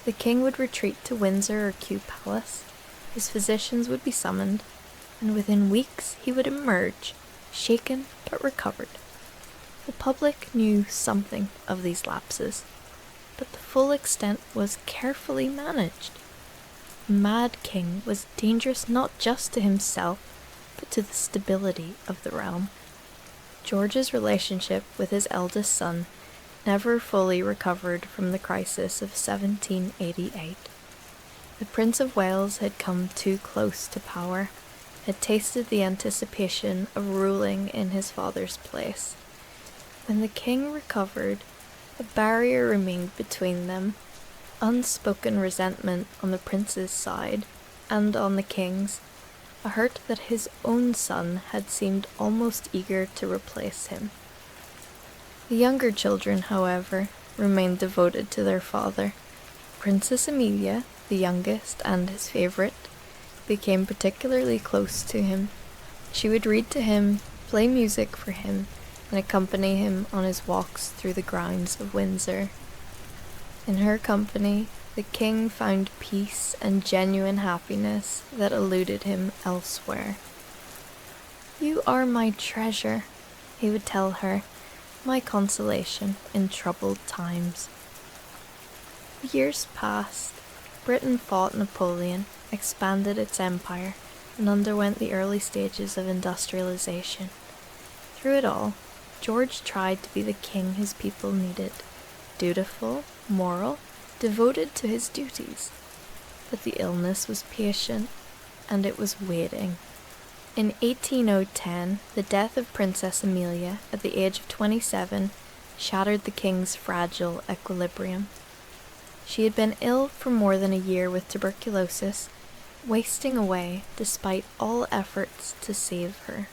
The king would retreat to Windsor or Kew Palace, his physicians would be summoned, and within weeks he would emerge, shaken but recovered. The public knew something of these lapses, but the full extent was carefully managed. The mad king was dangerous not just to himself, but to the stability of the realm. George's relationship with his eldest son never fully recovered from the crisis of 1788. The Prince of Wales had come too close to power, had tasted the anticipation of ruling in his father's place. When the king recovered, a barrier remained between them, unspoken resentment on the prince's side and on the king's, a hurt that his own son had seemed almost eager to replace him. The younger children, however, remained devoted to their father. Princess Amelia, the youngest and his favourite, became particularly close to him. She would read to him, play music for him, and accompany him on his walks through the grounds of Windsor. In her company, the king found peace and genuine happiness that eluded him elsewhere. "You are my treasure," he would tell her, "my consolation in troubled times." Years passed. Britain fought Napoleon, expanded its empire, and underwent the early stages of industrialization. Through it all, George tried to be the king his people needed, dutiful, moral, devoted to his duties. But the illness was patient, and it was waiting. In 18010, the death of Princess Amelia at the age of 27 shattered the king's fragile equilibrium. She had been ill for more than a year with tuberculosis, wasting away despite all efforts to save her.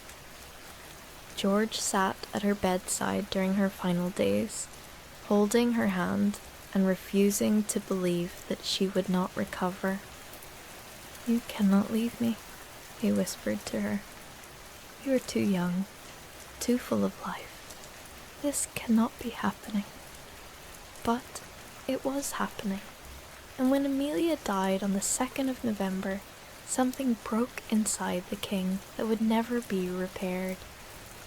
George sat at her bedside during her final days, holding her hand and refusing to believe that she would not recover. "You cannot leave me," he whispered to her. "You are too young, too full of life. This cannot be happening." But it was happening, and when Amelia died on the 2nd of November, something broke inside the king that would never be repaired.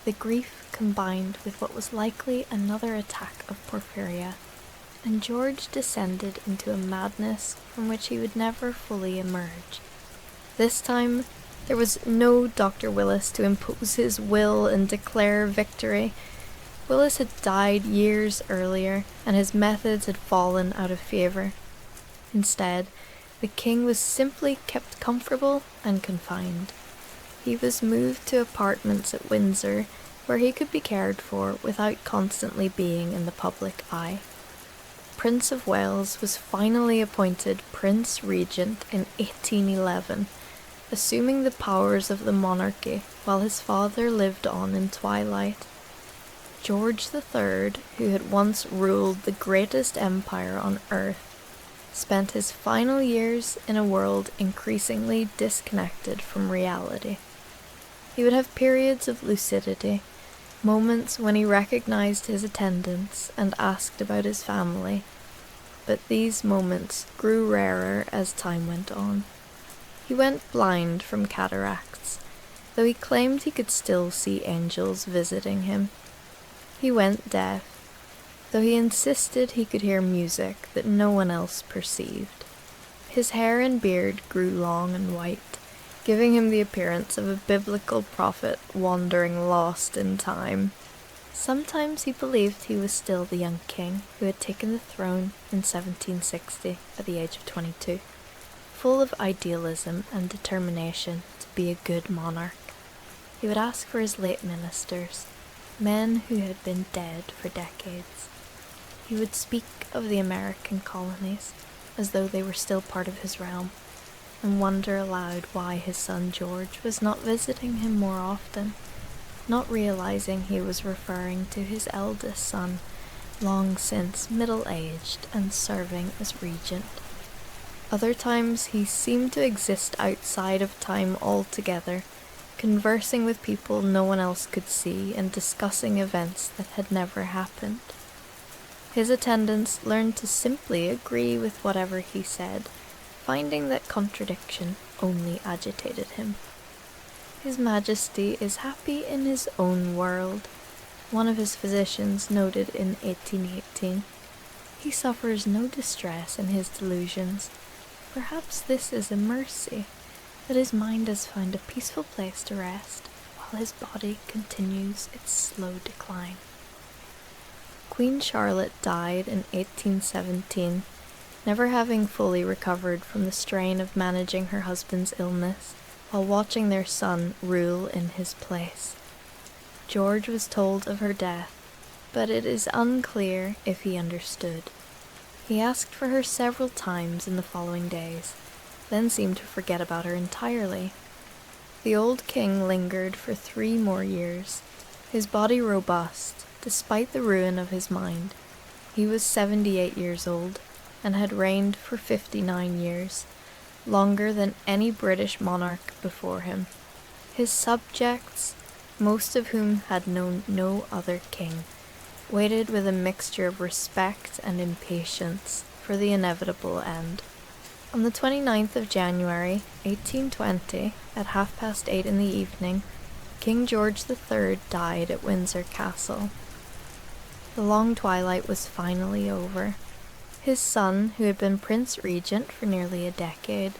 The grief combined with what was likely another attack of porphyria, and George descended into a madness from which he would never fully emerge. This time, there was no Dr. Willis to impose his will and declare victory. Willis had died years earlier, and his methods had fallen out of favour. Instead, the king was simply kept comfortable and confined. He was moved to apartments at Windsor, where he could be cared for without constantly being in the public eye. Prince of Wales was finally appointed Prince Regent in 1811, assuming the powers of the monarchy while his father lived on in twilight. George III, who had once ruled the greatest empire on earth, spent his final years in a world increasingly disconnected from reality. He would have periods of lucidity, moments when he recognized his attendants and asked about his family, but these moments grew rarer as time went on. He went blind from cataracts, though he claimed he could still see angels visiting him. He went deaf, though he insisted he could hear music that no one else perceived. His hair and beard grew long and white, giving him the appearance of a biblical prophet wandering lost in time. Sometimes he believed he was still the young king who had taken the throne in 1760 at the age of 22, full of idealism and determination to be a good monarch. He would ask for his late ministers, men who had been dead for decades. He would speak of the American colonies as though they were still part of his realm, and wonder aloud why his son George was not visiting him more often, not realizing he was referring to his eldest son, long since middle-aged and serving as regent. Other times he seemed to exist outside of time altogether, conversing with people no one else could see and discussing events that had never happened. His attendants learned to simply agree with whatever he said, finding that contradiction only agitated him. "His Majesty is happy in his own world," one of his physicians noted in 1818. "He suffers no distress in his delusions. Perhaps this is a mercy, that his mind has found a peaceful place to rest, while his body continues its slow decline." Queen Charlotte died in 1817, never having fully recovered from the strain of managing her husband's illness, while watching their son rule in his place. George was told of her death, but it is unclear if he understood. He asked for her several times in the following days, then seemed to forget about her entirely. The old king lingered for 3 more years, his body robust, despite the ruin of his mind. He was 78 years old, and had reigned for 59 years, longer than any British monarch before him. His subjects, most of whom had known no other king, waited with a mixture of respect and impatience, for the inevitable end. On the 29th of January, 1820, at 8:30 in the evening, King George III died at Windsor Castle. The long twilight was finally over. His son, who had been Prince Regent for nearly a decade,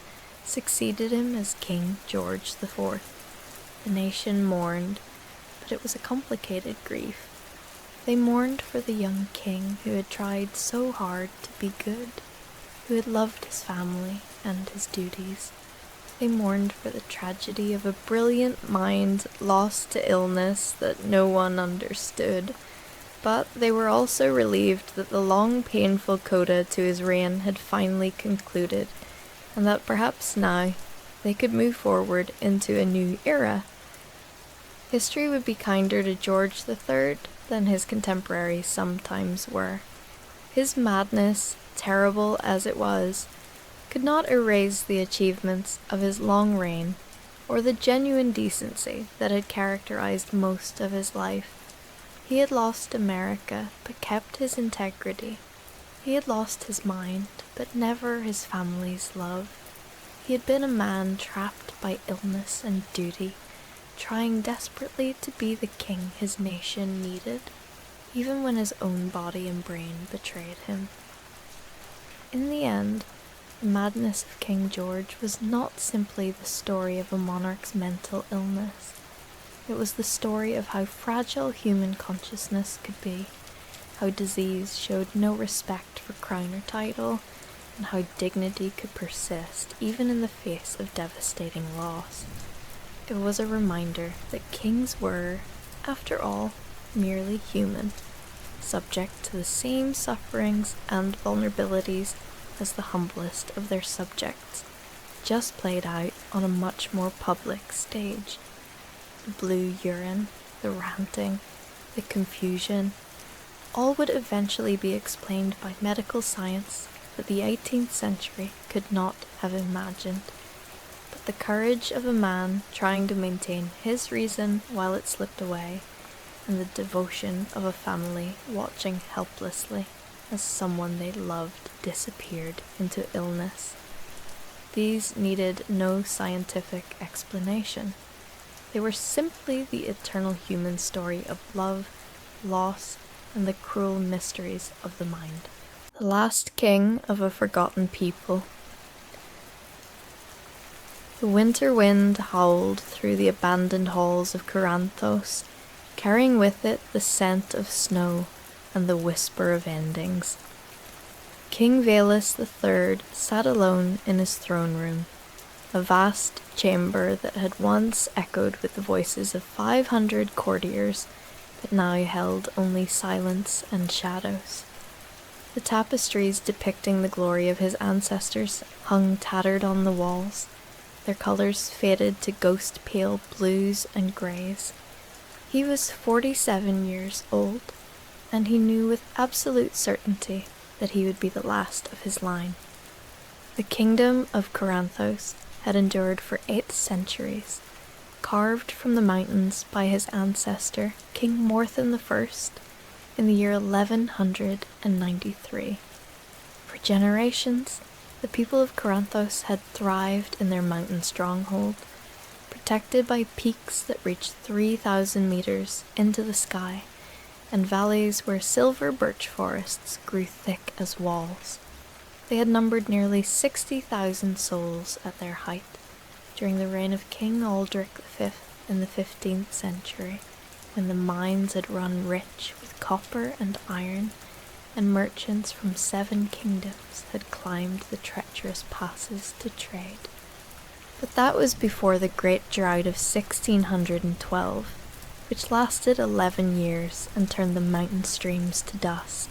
succeeded him as King George IV. The nation mourned, but it was a complicated grief. They mourned for the young king who had tried so hard to be good, who had loved his family and his duties. They mourned for the tragedy of a brilliant mind lost to illness that no one understood. But they were also relieved that the long, painful coda to his reign had finally concluded, and that perhaps now they could move forward into a new era. History would be kinder to George III than his contemporaries sometimes were. His madness, terrible as it was, could not erase the achievements of his long reign or the genuine decency that had characterized most of his life. He had lost America, but kept his integrity. He had lost his mind, but never his family's love. He had been a man trapped by illness and duty, trying desperately to be the king his nation needed, even when his own body and brain betrayed him. In the end, the madness of King George was not simply the story of a monarch's mental illness. It was the story of how fragile human consciousness could be, how disease showed no respect for crown or title, and how dignity could persist even in the face of devastating loss. It was a reminder that kings were, after all, merely human, subject to the same sufferings and vulnerabilities as the humblest of their subjects, just played out on a much more public stage. The blue urine, the ranting, the confusion, all would eventually be explained by medical science that the 18th century could not have imagined. But the courage of a man trying to maintain his reason while it slipped away, and the devotion of a family watching helplessly as someone they loved disappeared into illness. These needed no scientific explanation. They were simply the eternal human story of love, loss, and the cruel mysteries of the mind. The last king of a forgotten people. The winter wind howled through the abandoned halls of Coranthos, carrying with it the scent of snow and the whisper of endings. King Valus III sat alone in his throne room, a vast chamber that had once echoed with the voices of 500 courtiers, but now held only silence and shadows. The tapestries depicting the glory of his ancestors hung tattered on the walls, their colours faded to ghost-pale blues and greys. He was 47 years old, and he knew with absolute certainty that he would be the last of his line. The kingdom of Coranthos had endured for 8 centuries, carved from the mountains by his ancestor, King Morthon I, in the year 1193. For generations, the people of Coranthos had thrived in their mountain stronghold, protected by peaks that reached 3,000 meters into the sky, and valleys where silver birch forests grew thick as walls. They had numbered nearly 60,000 souls at their height during the reign of King Aldrich V in the 15th century, when the mines had run rich with copper and iron, and merchants from 7 kingdoms had climbed the treacherous passes to trade. But that was before the Great Drought of 1612, which lasted 11 years and turned the mountain streams to dust.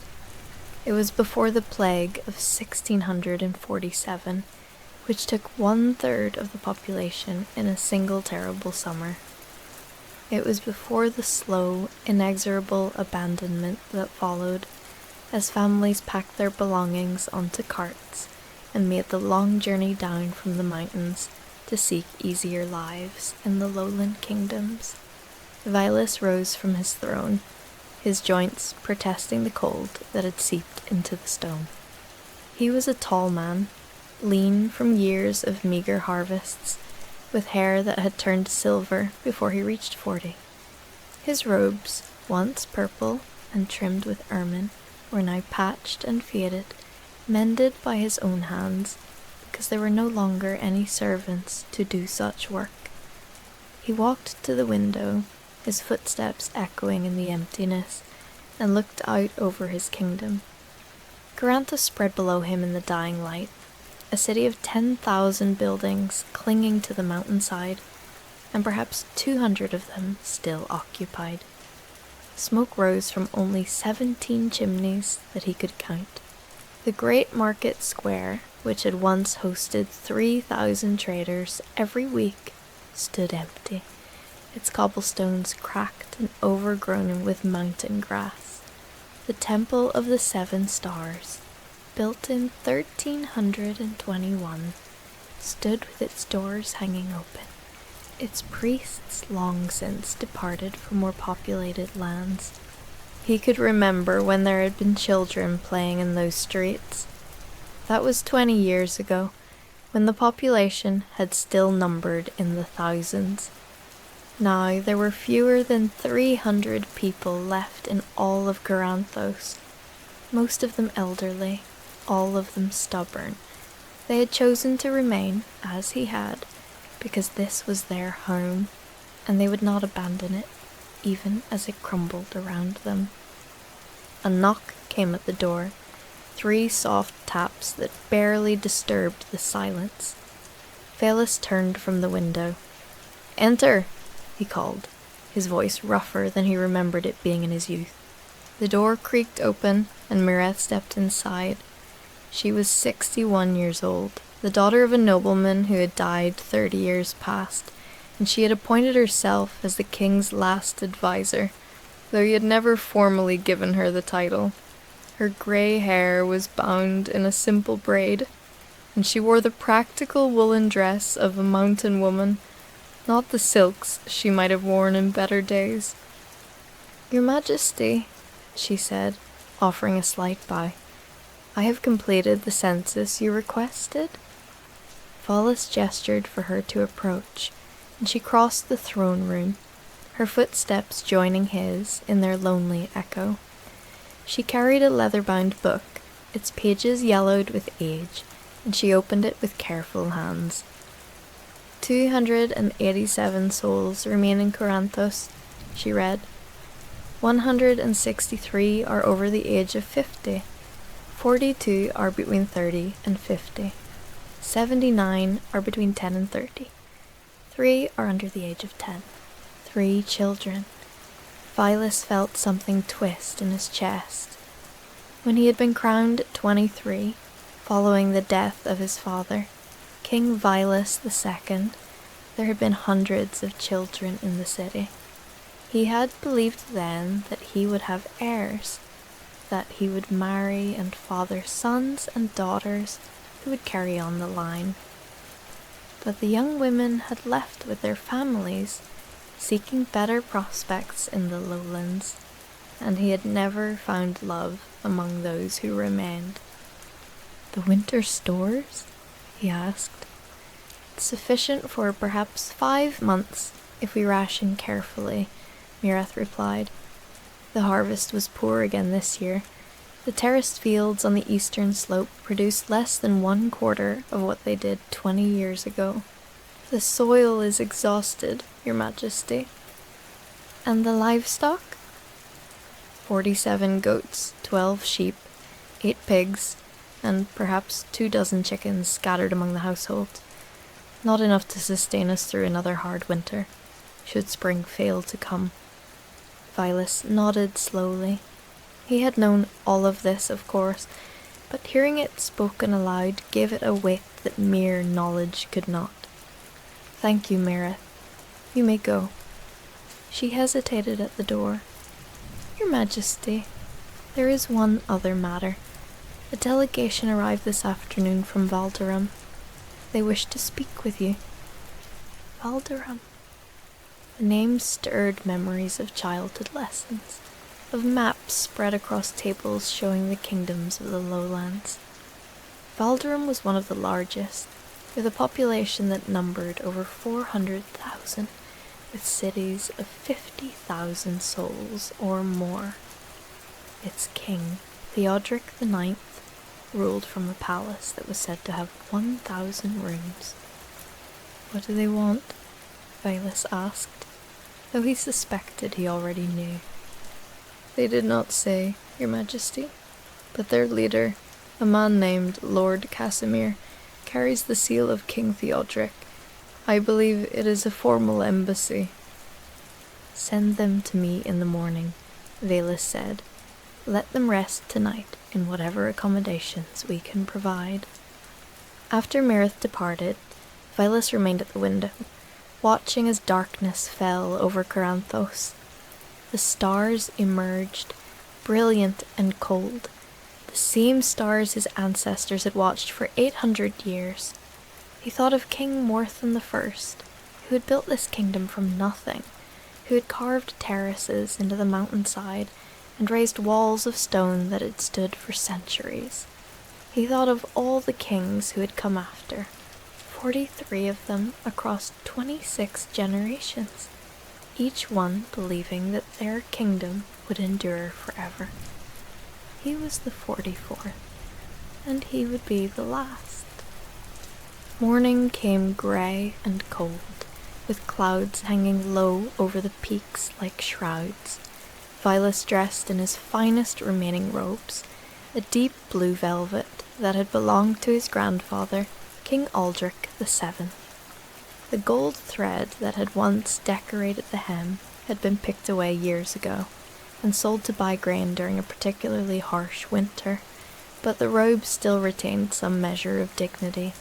It was before the plague of 1647, which took 1/3 of the population in a single terrible summer. It was before the slow, inexorable abandonment that followed, as families packed their belongings onto carts and made the long journey down from the mountains to seek easier lives in the lowland kingdoms. Valus rose from his throne, his joints protesting the cold that had seeped into the stone. He was a tall man, lean from years of meager harvests, with hair that had turned silver before he reached 40. His robes, once purple and trimmed with ermine, were now patched and faded, mended by his own hands, because there were no longer any servants to do such work. He walked to the window, his footsteps echoing in the emptiness, and looked out over his kingdom. Corinthus spread below him in the dying light, a city of 10,000 buildings clinging to the mountainside, and perhaps 200 of them still occupied. Smoke rose from only 17 chimneys that he could count. The great market square, which had once hosted 3,000 traders every week, stood empty, its cobblestones cracked and overgrown with mountain grass. The Temple of the Seven Stars, built in 1321, stood with its doors hanging open, its priests long since departed for more populated lands. He could remember when there had been children playing in those streets. That was 20 years ago, when the population had still numbered in the thousands. Now there were fewer than 300 people left in all of Corinthos, most of them elderly, all of them stubborn. They had chosen to remain, as he had, because this was their home, and they would not abandon it, even as it crumbled around them. A knock came at the door, 3 soft taps that barely disturbed the silence. Phelis turned from the window. "Enter!" he called, his voice rougher than he remembered it being in his youth. The door creaked open, and Mireth stepped inside. She was 61 years old, the daughter of a nobleman who had died 30 years past, and she had appointed herself as the king's last advisor, though he had never formally given her the title. Her grey hair was bound in a simple braid, and she wore the practical woolen dress of a mountain woman, not the silks she might have worn in better days. "Your Majesty," she said, offering a slight bow, "I have completed the census you requested." Phelis gestured for her to approach, and she crossed the throne room, her footsteps joining his in their lonely echo. She carried a leather-bound book, its pages yellowed with age, and she opened it with careful hands. 287 souls remain in Corinthos, she read. 163 are over the age of 50. 42 are between 30 and 50. 79 are between 10 and 30. 3 are under the age of 10. 3 children. Vilas felt something twist in his chest. When he had been crowned at 23, following the death of his father, King Vilas II, there had been hundreds of children in the city. He had believed then that he would have heirs, that he would marry and father sons and daughters who would carry on the line. But the young women had left with their families, seeking better prospects in the lowlands, and he had never found love among those who remained. "The winter stores?" he asked. "It's sufficient for perhaps 5 months, if we ration carefully," Mireth replied. The harvest was poor again this year. The terraced fields on the eastern slope produced less than 1/4 of what they did 20 years ago. "The soil is exhausted, Your Majesty." "And the livestock?" 47 goats, 12 sheep, 8 pigs, and perhaps 24 chickens scattered among the household. Not enough to sustain us through another hard winter, should spring fail to come. Vilas nodded slowly. He had known all of this, of course, but hearing it spoken aloud gave it a weight that mere knowledge could not. "Thank you, Mireth. You may go." She hesitated at the door. "Your Majesty, there is one other matter. A delegation arrived this afternoon from Valderam. They wish to speak with you." Valderam. The name stirred memories of childhood lessons, of maps spread across tables showing the kingdoms of the lowlands. Valderum was one of the largest, with a population that numbered over 400,000, with cities of 50,000 souls or more. Its king, Theodoric IX, ruled from a palace that was said to have 1,000 rooms. "What do they want?" Vilas asked, though he suspected he already knew. "They did not say, Your Majesty, but their leader, a man named Lord Casimir, carries the seal of King Theodoric. I believe it is a formal embassy." "Send them to me in the morning," Valis said. "Let them rest tonight in whatever accommodations we can provide." After Mirith departed, Vilas remained at the window, watching as darkness fell over Coranthos. The stars emerged, brilliant and cold, the same stars his ancestors had watched for 800 years. He thought of King Morthon I, who had built this kingdom from nothing, who had carved terraces into the mountainside and raised walls of stone that had stood for centuries. He thought of all the kings who had come after, 43 of them across 26 generations, each one believing that their kingdom would endure forever. He was the 44th, and he would be the last. Morning came grey and cold, with clouds hanging low over the peaks like shrouds. Vilas dressed in his finest remaining robes, a deep blue velvet that had belonged to his grandfather, King Aldrich VII. The gold thread that had once decorated the hem had been picked away years ago, and sold to buy grain during a particularly harsh winter, but the robe still retained some measure of dignity.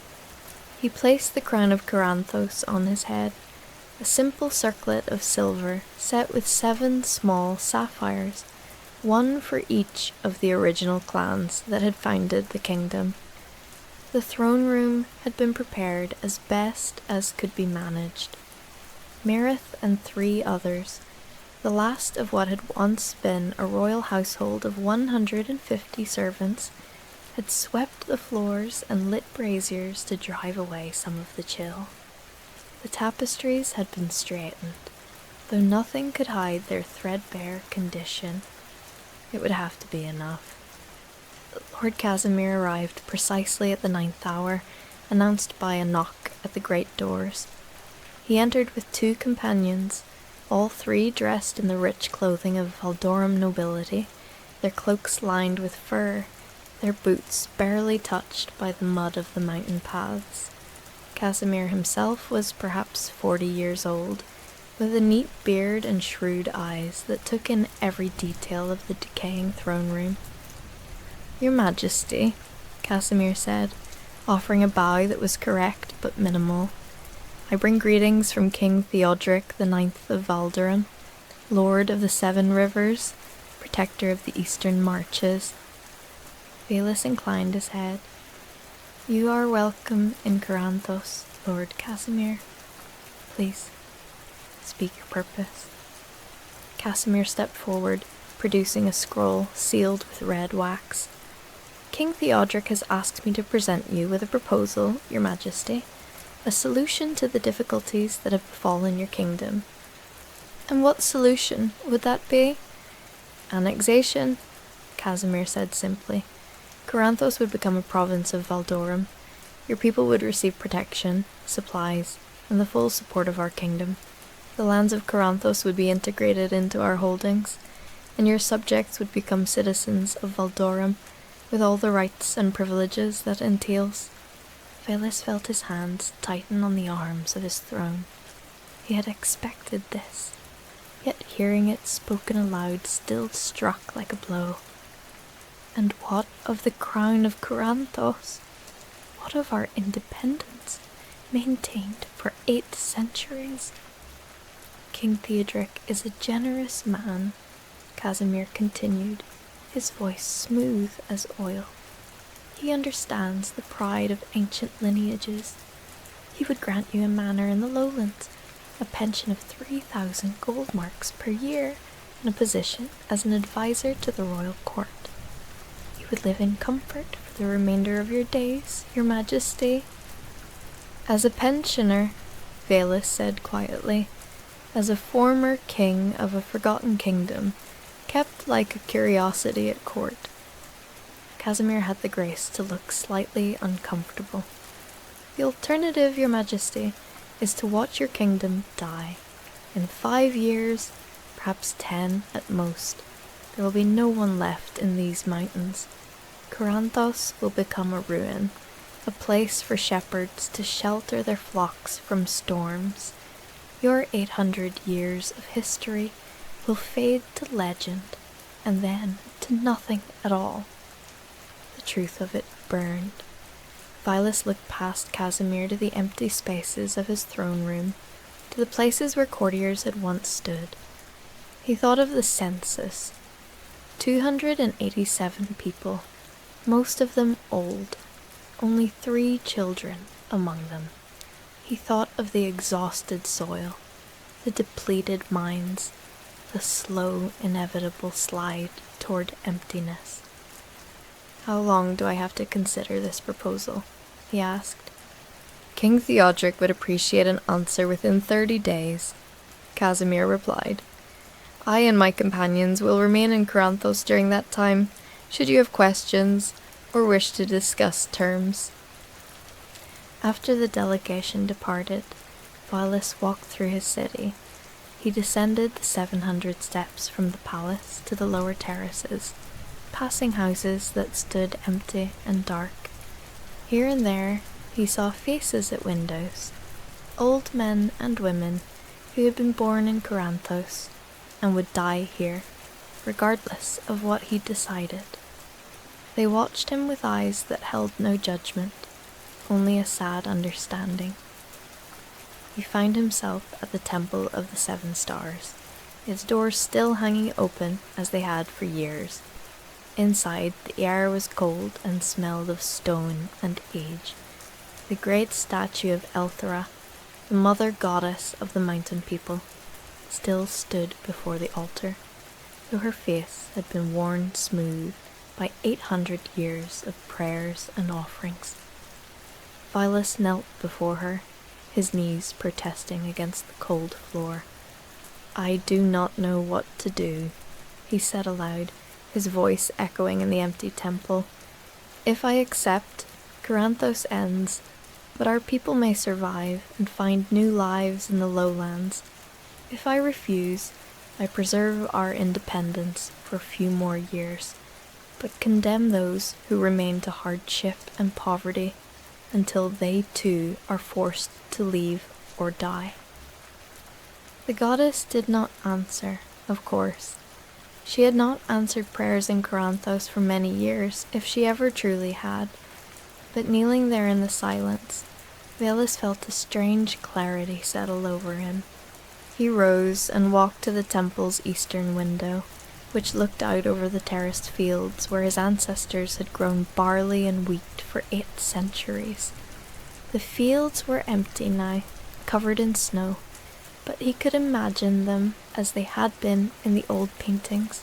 He placed the crown of Coranthos on his head, a simple circlet of silver set with 7 small sapphires, one for each of the original clans that had founded the kingdom. The throne room had been prepared as best as could be managed. Mirith and 3 others, the last of what had once been a royal household of 150 servants, had swept the floors and lit braziers to drive away some of the chill. The tapestries had been straightened, though nothing could hide their threadbare condition. It would have to be enough. Lord Casimir arrived precisely at the 9th hour, announced by a knock at the great doors. He entered with 2 companions, all 3 dressed in the rich clothing of Valdorum nobility, their cloaks lined with fur, their boots barely touched by the mud of the mountain paths. Casimir himself was perhaps 40 years old, with a neat beard and shrewd eyes that took in every detail of the decaying throne room. "Your Majesty," Casimir said, offering a bow that was correct but minimal, "I bring greetings from King Theodoric IX of Valderum, Lord of the 7 Rivers, protector of the eastern marches." Valis inclined his head. "You are welcome in Coranthos, Lord Casimir. Please, speak your purpose." Casimir stepped forward, producing a scroll sealed with red wax. "King Theodoric has asked me to present you with a proposal, Your Majesty, a solution to the difficulties that have befallen your kingdom." "And what solution would that be?" "Annexation," Casimir said simply. "Coranthos would become a province of Valdorum. Your people would receive protection, supplies, and the full support of our kingdom. The lands of Coranthos would be integrated into our holdings, and your subjects would become citizens of Valdorum, with all the rights and privileges that entails." Valis felt his hands tighten on the arms of his throne. He had expected this, yet hearing it spoken aloud still struck like a blow. And what of the crown of Coranthos? What of our independence, maintained for 8 centuries? "King Theodoric is a generous man," Casimir continued, his voice smooth as oil. "He understands the pride of ancient lineages. He would grant you a manor in the lowlands, a pension of 3,000 gold marks per year, and a position as an advisor to the royal court. He would live in comfort for the remainder of your days, your majesty." "As a pensioner," Valus said quietly, "as a former king of a forgotten kingdom, kept like a curiosity at court." Casimir had the grace to look slightly uncomfortable. "The alternative, your majesty, is to watch your kingdom die. In 5 years, perhaps 10 at most, there will be no one left in these mountains. Coranthos will become a ruin, a place for shepherds to shelter their flocks from storms. Your 800 years of history will fade to legend, and then to nothing at all." The truth of it burned. Vilas looked past Casimir to the empty spaces of his throne room, to the places where courtiers had once stood. He thought of the census. 287 people, most of them old, only 3 children among them. He thought of the exhausted soil, the depleted mines, the slow, inevitable slide toward emptiness. "How long do I have to consider this proposal?" he asked. "King Theodoric would appreciate an answer within 30 days, Casimir replied. "I and my companions will remain in Coranthos during that time, should you have questions or wish to discuss terms." After the delegation departed, Vilas walked through his city. He descended the 700 steps from the palace to the lower terraces, passing houses that stood empty and dark. Here and there he saw faces at windows, old men and women who had been born in Coranthos and would die here, regardless of what he decided. They watched him with eyes that held no judgment, only a sad understanding. He found himself at the Temple of the 7 Stars, its doors still hanging open as they had for years. Inside, the air was cold and smelled of stone and age. The great statue of Elthera, the mother goddess of the mountain people, still stood before the altar, though her face had been worn smooth by 800 years of prayers and offerings. Vilas knelt before her, his knees protesting against the cold floor. "I do not know what to do," he said aloud, his voice echoing in the empty temple. "If I accept, Coranthos ends, but our people may survive and find new lives in the lowlands. If I refuse, I preserve our independence for a few more years, but condemn those who remain to hardship and poverty until they too are forced to leave or die." The goddess did not answer, of course. She had not answered prayers in Coranthos for many years, if she ever truly had. But kneeling there in the silence, Valus felt a strange clarity settle over him. He rose and walked to the temple's eastern window, which looked out over the terraced fields where his ancestors had grown barley and wheat for 8 centuries. The fields were empty now, covered in snow, but he could imagine them as they had been in the old paintings,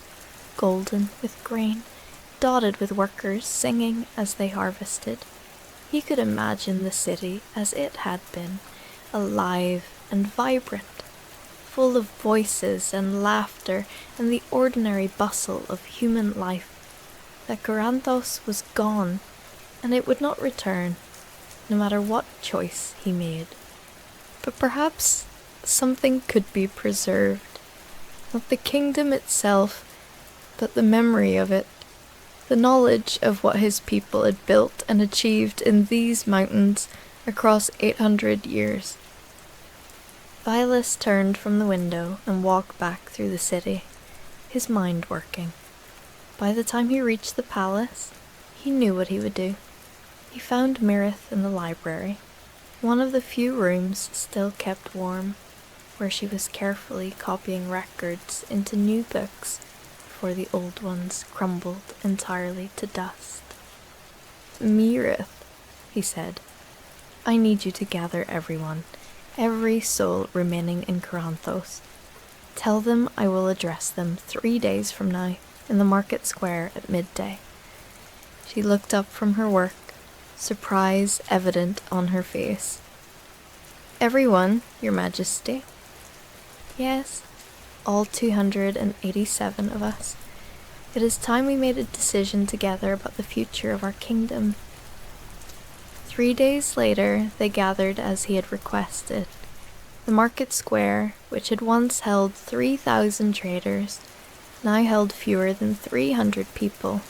golden with grain, dotted with workers singing as they harvested. He could imagine the city as it had been, alive and vibrant, full of voices and laughter and the ordinary bustle of human life. That Coranthos was gone, and it would not return, no matter what choice he made. But perhaps something could be preserved, not the kingdom itself, but the memory of it, the knowledge of what his people had built and achieved in these mountains across 800 years. Vilas turned from the window and walked back through the city, his mind working. By the time he reached the palace, he knew what he would do. He found Mirith in the library, one of the few rooms still kept warm, where she was carefully copying records into new books before the old ones crumbled entirely to dust. "Mirith," he said, "I need you to gather everyone, every soul remaining in Coranthos. Tell them I will address them 3 days from now in the market square at midday. She looked up from her work, surprise evident on her face. "Everyone, Your Majesty." "Yes, all 287 of us. It is time we made a decision together about the future of our kingdom." 3 days later, they gathered as he had requested. The market square, which had once held 3,000 traders, now held fewer than 300 people,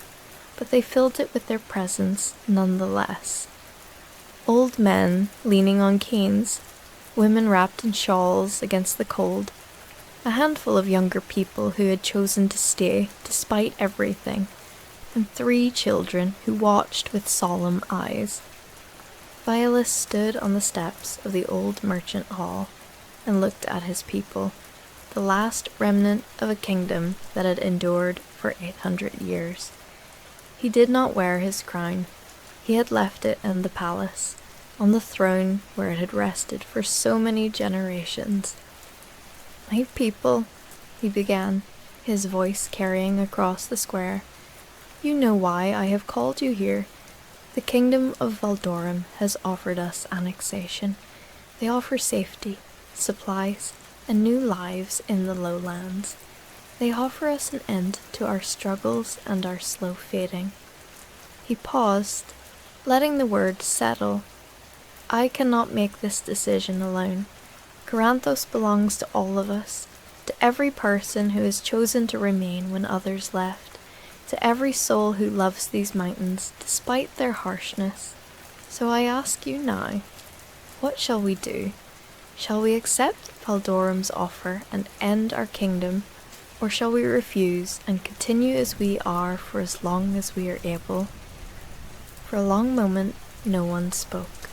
but they filled it with their presence nonetheless. Old men leaning on canes, women wrapped in shawls against the cold, a handful of younger people who had chosen to stay despite everything, and 3 children who watched with solemn eyes. Violus stood on the steps of the old merchant hall and looked at his people, the last remnant of a kingdom that had endured for 800 years. He did not wear his crown. He had left it in the palace, on the throne where it had rested for so many generations. "My people," he began, his voice carrying across the square, "you know why I have called you here. The kingdom of Valdorum has offered us annexation. They offer safety, supplies, and new lives in the lowlands. They offer us an end to our struggles and our slow fading." He paused, letting the words settle. "I cannot make this decision alone. Coranthos belongs to all of us, to every person who has chosen to remain when others left, to every soul who loves these mountains despite their harshness. So I ask you now, what shall we do? Shall we accept Valdorum's offer and end our kingdom, or shall we refuse and continue as we are for as long as we are able?" For a long moment no one spoke.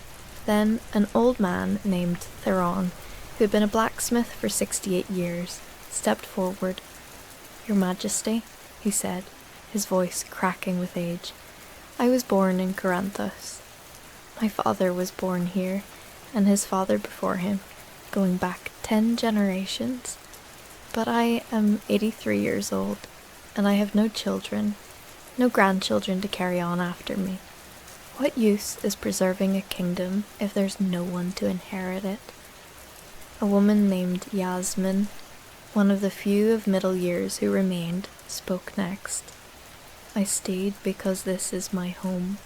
Then an old man named Theron, who had been a blacksmith for 68 years, stepped forward. "Your Majesty," he said, his voice cracking with age, "I was born in Coranthos. My father was born here, and his father before him, going back 10 generations. But I am 83 years old, and I have no children, no grandchildren to carry on after me. What use is preserving a kingdom if there's no one to inherit it?" A woman named Yasmin, one of the few of middle years who remained, spoke next. "I stayed because this is my home,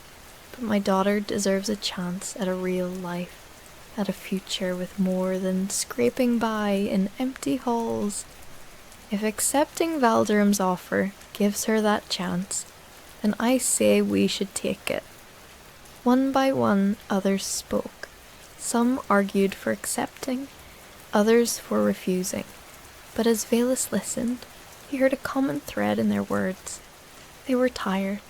but my daughter deserves a chance at a real life, at a future with more than scraping by in empty halls. If accepting Valdorum's offer gives her that chance, then I say we should take it." One by one others spoke. Some argued for accepting, others for refusing, but as Valus listened, he heard a common thread in their words. They were tired.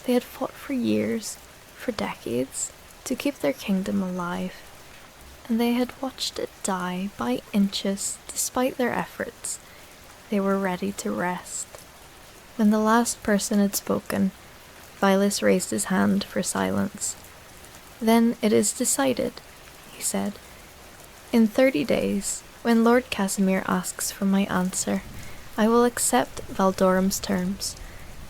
They had fought for years, for decades, to keep their kingdom alive, and they had watched it die by inches despite their efforts. They were ready to rest. When the last person had spoken, Vilas raised his hand for silence. "Then it is decided," he said. "In 30 days, when Lord Casimir asks for my answer, I will accept Valdorum's terms.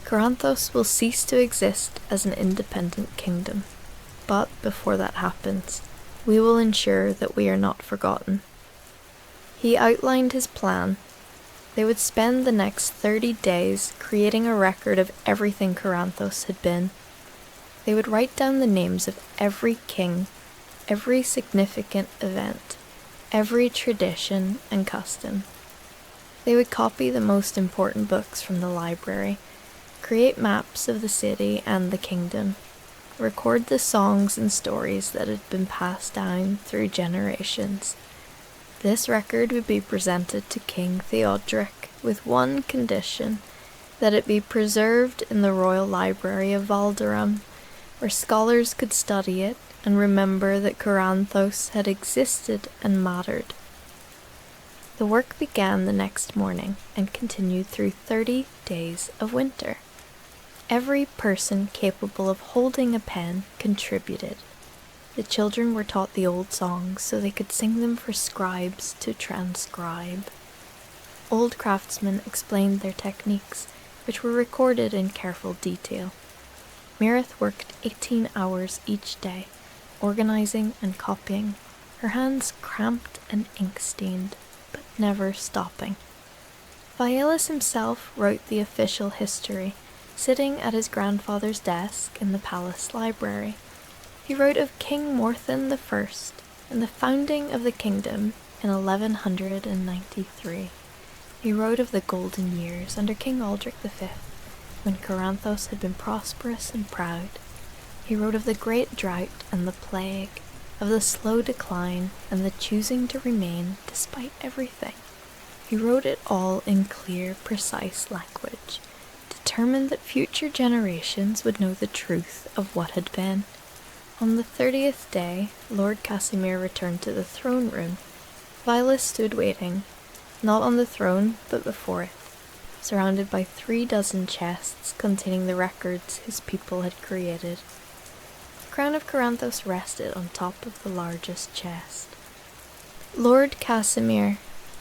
Coranthos will cease to exist as an independent kingdom. But before that happens, we will ensure that we are not forgotten." He outlined his plan. They would spend the next 30 days creating a record of everything Coranthos had been. They would write down the names of every king, every significant event, every tradition and custom. They would copy the most important books from the library, create maps of the city and the kingdom, record the songs and stories that had been passed down through generations. This record would be presented to King Theodoric with one condition, that it be preserved in the royal library of Valdorum, where scholars could study it and remember that Coranthos had existed and mattered. The work began the next morning and continued through 30 days of winter. Every person capable of holding a pen contributed. The children were taught the old songs so they could sing them for scribes to transcribe. Old craftsmen explained their techniques, which were recorded in careful detail. Meredith worked 18 hours each day, organizing and copying, her hands cramped and ink-stained, but never stopping. Vialis himself wrote the official history, sitting at his grandfather's desk in the palace library. He wrote of King Morthon I and the founding of the kingdom in 1193. He wrote of the golden years under King Aldrich V, when Caranthos had been prosperous and proud. He wrote of the great drought and the plague, of the slow decline and the choosing to remain despite everything. He wrote it all in clear, precise language, determined that future generations would know the truth of what had been. On the 30th day, Lord Casimir returned to the throne room. Vialis stood waiting, not on the throne, but before it, surrounded by 36 chests containing the records his people had created. The crown of Caranthos rested on top of the largest chest. "Lord Casimir,"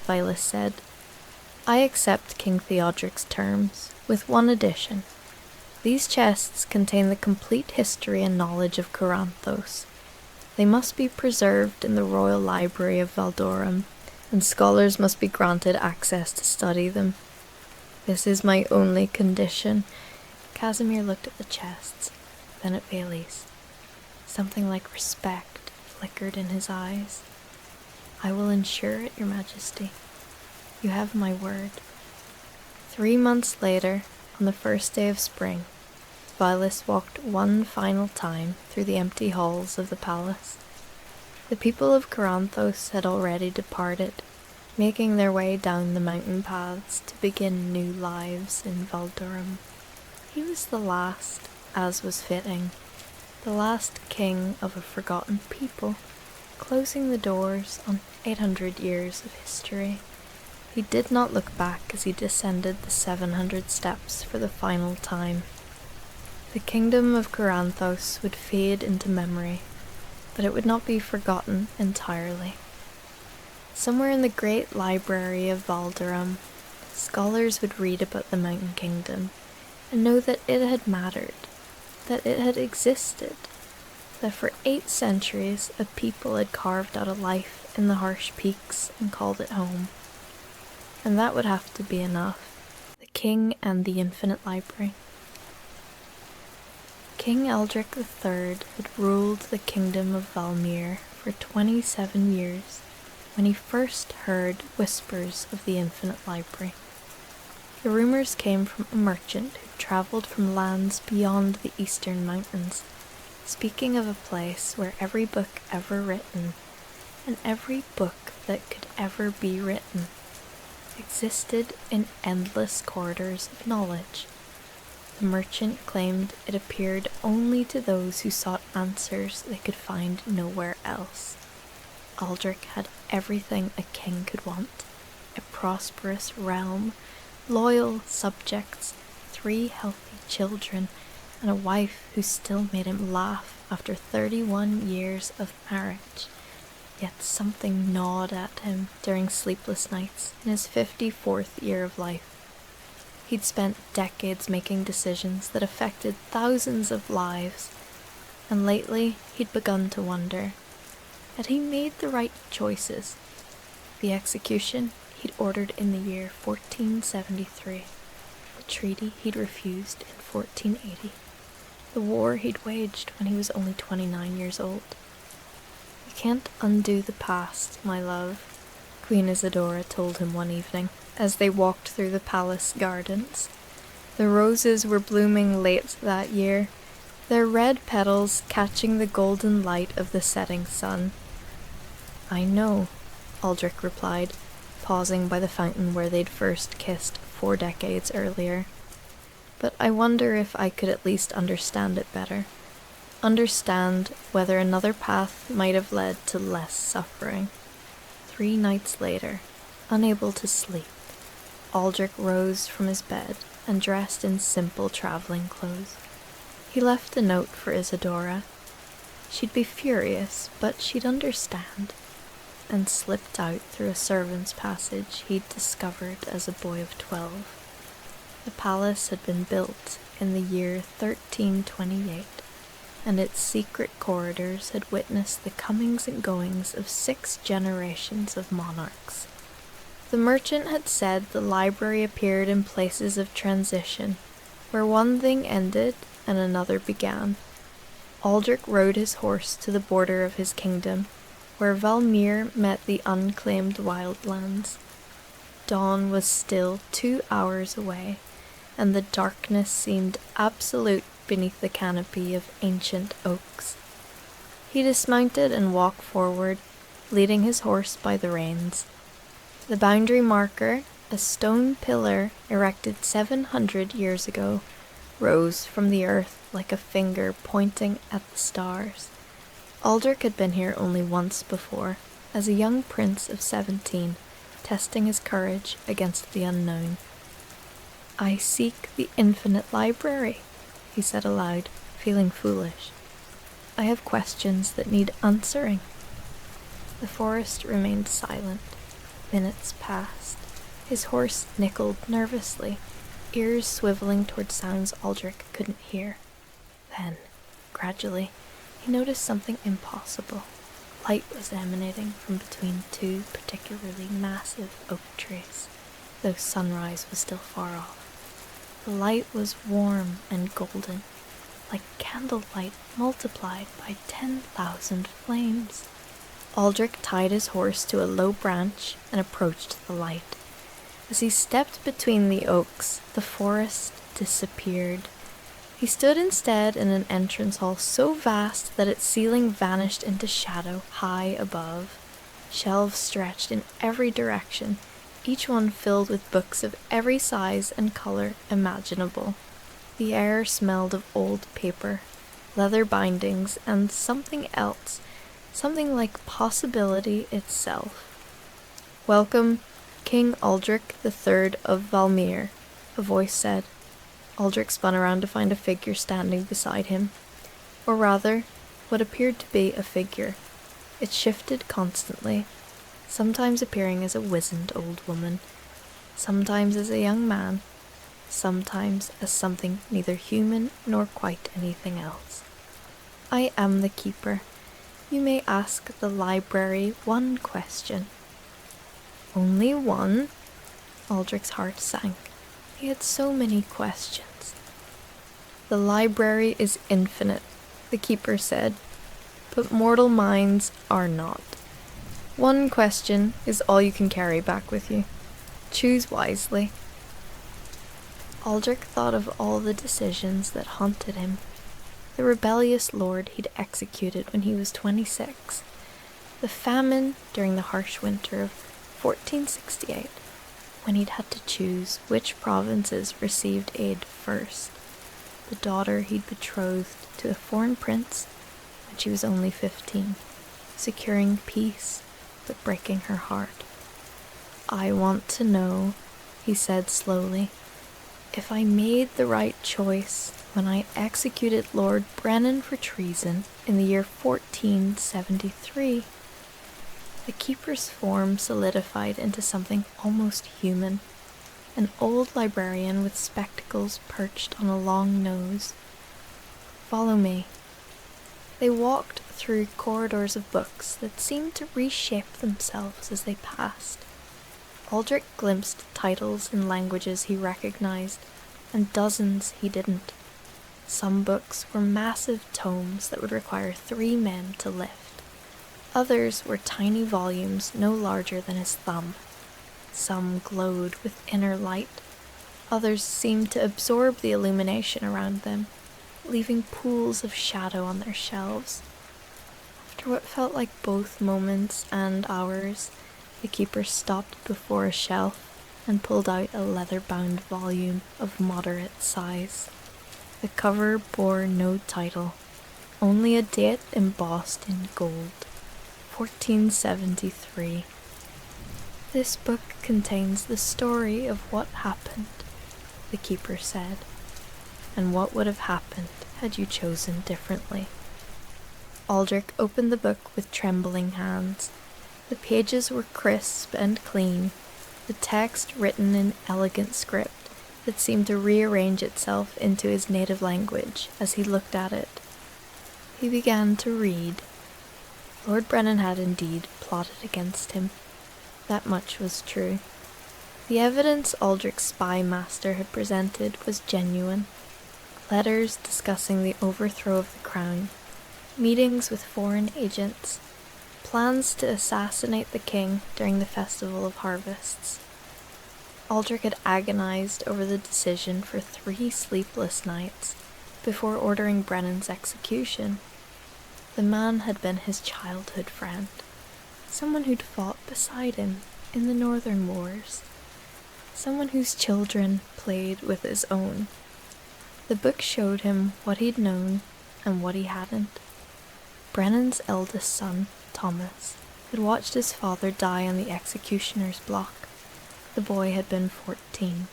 Vialis said, "I accept King Theodric's terms, with one addition. These chests contain the complete history and knowledge of Caranthos. They must be preserved in the Royal Library of Valdorum, and scholars must be granted access to study them. This is my only condition." Casimir looked at the chests, then at Vialis. Something like respect flickered in his eyes. "I will ensure it, Your Majesty. You have my word." 3 months later, on the first day of spring, Vialis walked one final time through the empty halls of the palace. The people of Caranthos had already departed, making their way down the mountain paths to begin new lives in Valdorum. He was the last, as was fitting, the last king of a forgotten people, closing the doors on 800 years of history. He did not look back as he descended the 700 steps for the final time. The kingdom of Caranthos would fade into memory, but it would not be forgotten entirely. Somewhere in the great library of Valdorum, scholars would read about the Mountain Kingdom and know that it had mattered, that it had existed, that for 8 centuries a people had carved out a life in the harsh peaks and called it home. And that would have to be enough. The king and the infinite library. King Aldrich III had ruled the kingdom of Valmir for 27 years when he first heard whispers of the infinite library. The rumors came from a merchant who travelled from lands beyond the eastern mountains, speaking of a place where every book ever written, and every book that could ever be written, existed in endless corridors of knowledge. The merchant claimed it appeared only to those who sought answers they could find nowhere else. Aldrich had everything a king could want: a prosperous realm, loyal subjects, 3 healthy children, and a wife who still made him laugh after 31 years of marriage. Yet something gnawed at him during sleepless nights in his 54th year of life. He'd spent decades making decisions that affected thousands of lives, and lately he'd begun to wonder, had he made the right choices? The execution he'd ordered in the year 1473, the treaty he'd refused in 1480, the war he'd waged when he was only 29 years old. "You can't undo the past, my love," Queen Isadora told him one evening, as they walked through the palace gardens. The roses were blooming late that year, their red petals catching the golden light of the setting sun. "I know," Aldrich replied, pausing by the fountain where they'd first kissed 4 decades earlier. "But I wonder if I could at least understand it better. Understand whether another path might have led to less suffering." 3 nights later, unable to sleep, Aldrich rose from his bed and dressed in simple traveling clothes. He left a note for Isadora. She'd be furious, but she'd understand, and slipped out through a servant's passage he'd discovered as a boy of 12. The palace had been built in the year 1328, and its secret corridors had witnessed the comings and goings of 6 generations of monarchs. The merchant had said the library appeared in places of transition, where one thing ended and another began. Aldrich rode his horse to the border of his kingdom, where Valmir met the unclaimed wildlands. Dawn was still 2 hours away, and the darkness seemed absolute beneath the canopy of ancient oaks. He dismounted and walked forward, leading his horse by the reins. The boundary marker, a stone pillar erected 700 years ago, rose from the earth like a finger pointing at the stars. Aldrich had been here only once before, as a young prince of 17, testing his courage against the unknown. "I seek the infinite library," he said aloud, feeling foolish. "I have questions that need answering." The forest remained silent. Minutes passed. His horse nickeled nervously, ears swiveling toward sounds Aldrich couldn't hear. Then, gradually, he noticed something impossible. Light was emanating from between 2 particularly massive oak trees, though sunrise was still far off. The light was warm and golden, like candlelight multiplied by 10,000 flames. Aldrich tied his horse to a low branch and approached the light. As he stepped between the oaks, the forest disappeared. He stood instead in an entrance hall so vast that its ceiling vanished into shadow high above. Shelves stretched in every direction, each one filled with books of every size and color imaginable. The air smelled of old paper, leather bindings, and something else, something like possibility itself. "Welcome, King Aldrich III of Valmir," a voice said. Aldrich spun around to find a figure standing beside him. Or rather, what appeared to be a figure. It shifted constantly, sometimes appearing as a wizened old woman, sometimes as a young man, sometimes as something neither human nor quite anything else. "I am the keeper. You may ask the library one question." "Only one?" Aldrich's heart sank. He had so many questions. "The library is infinite," the keeper said, "but mortal minds are not. One question is all you can carry back with you. Choose wisely." Aldrich thought of all the decisions that haunted him. The rebellious lord he'd executed when he was 26. The famine during the harsh winter of 1468, when he'd had to choose which provinces received aid first. The daughter he'd betrothed to a foreign prince when she was only 15, securing peace but breaking her heart. "I want to know," he said slowly, "if I made the right choice when I executed Lord Brennan for treason in the year 1473. The keeper's form solidified into something almost human, an old librarian with spectacles perched on a long nose. "Follow me." They walked through corridors of books that seemed to reshape themselves as they passed. Aldrich glimpsed titles in languages he recognized, and dozens he didn't. Some books were massive tomes that would require 3 men to lift. Others were tiny volumes no larger than his thumb. Some glowed with inner light. Others seemed to absorb the illumination around them, leaving pools of shadow on their shelves. After what felt like both moments and hours, the keeper stopped before a shelf and pulled out a leather-bound volume of moderate size. The cover bore no title, only a date embossed in gold, 1473. "This book contains the story of what happened," the keeper said, "and what would have happened had you chosen differently." Aldrich opened the book with trembling hands. The pages were crisp and clean, the text written in elegant script, that seemed to rearrange itself into his native language as he looked at it. He began to read. Lord Brennan had indeed plotted against him. That much was true. The evidence Aldrich's spy master had presented was genuine. Letters discussing the overthrow of the crown, meetings with foreign agents, plans to assassinate the king during the Festival of Harvests. Aldrich had agonized over the decision for 3 sleepless nights before ordering Brennan's execution. The man had been his childhood friend, someone who'd fought beside him in the Northern Wars, someone whose children played with his own. The book showed him what he'd known and what he hadn't. Brennan's eldest son, Thomas, had watched his father die on the executioner's block. The boy had been 14.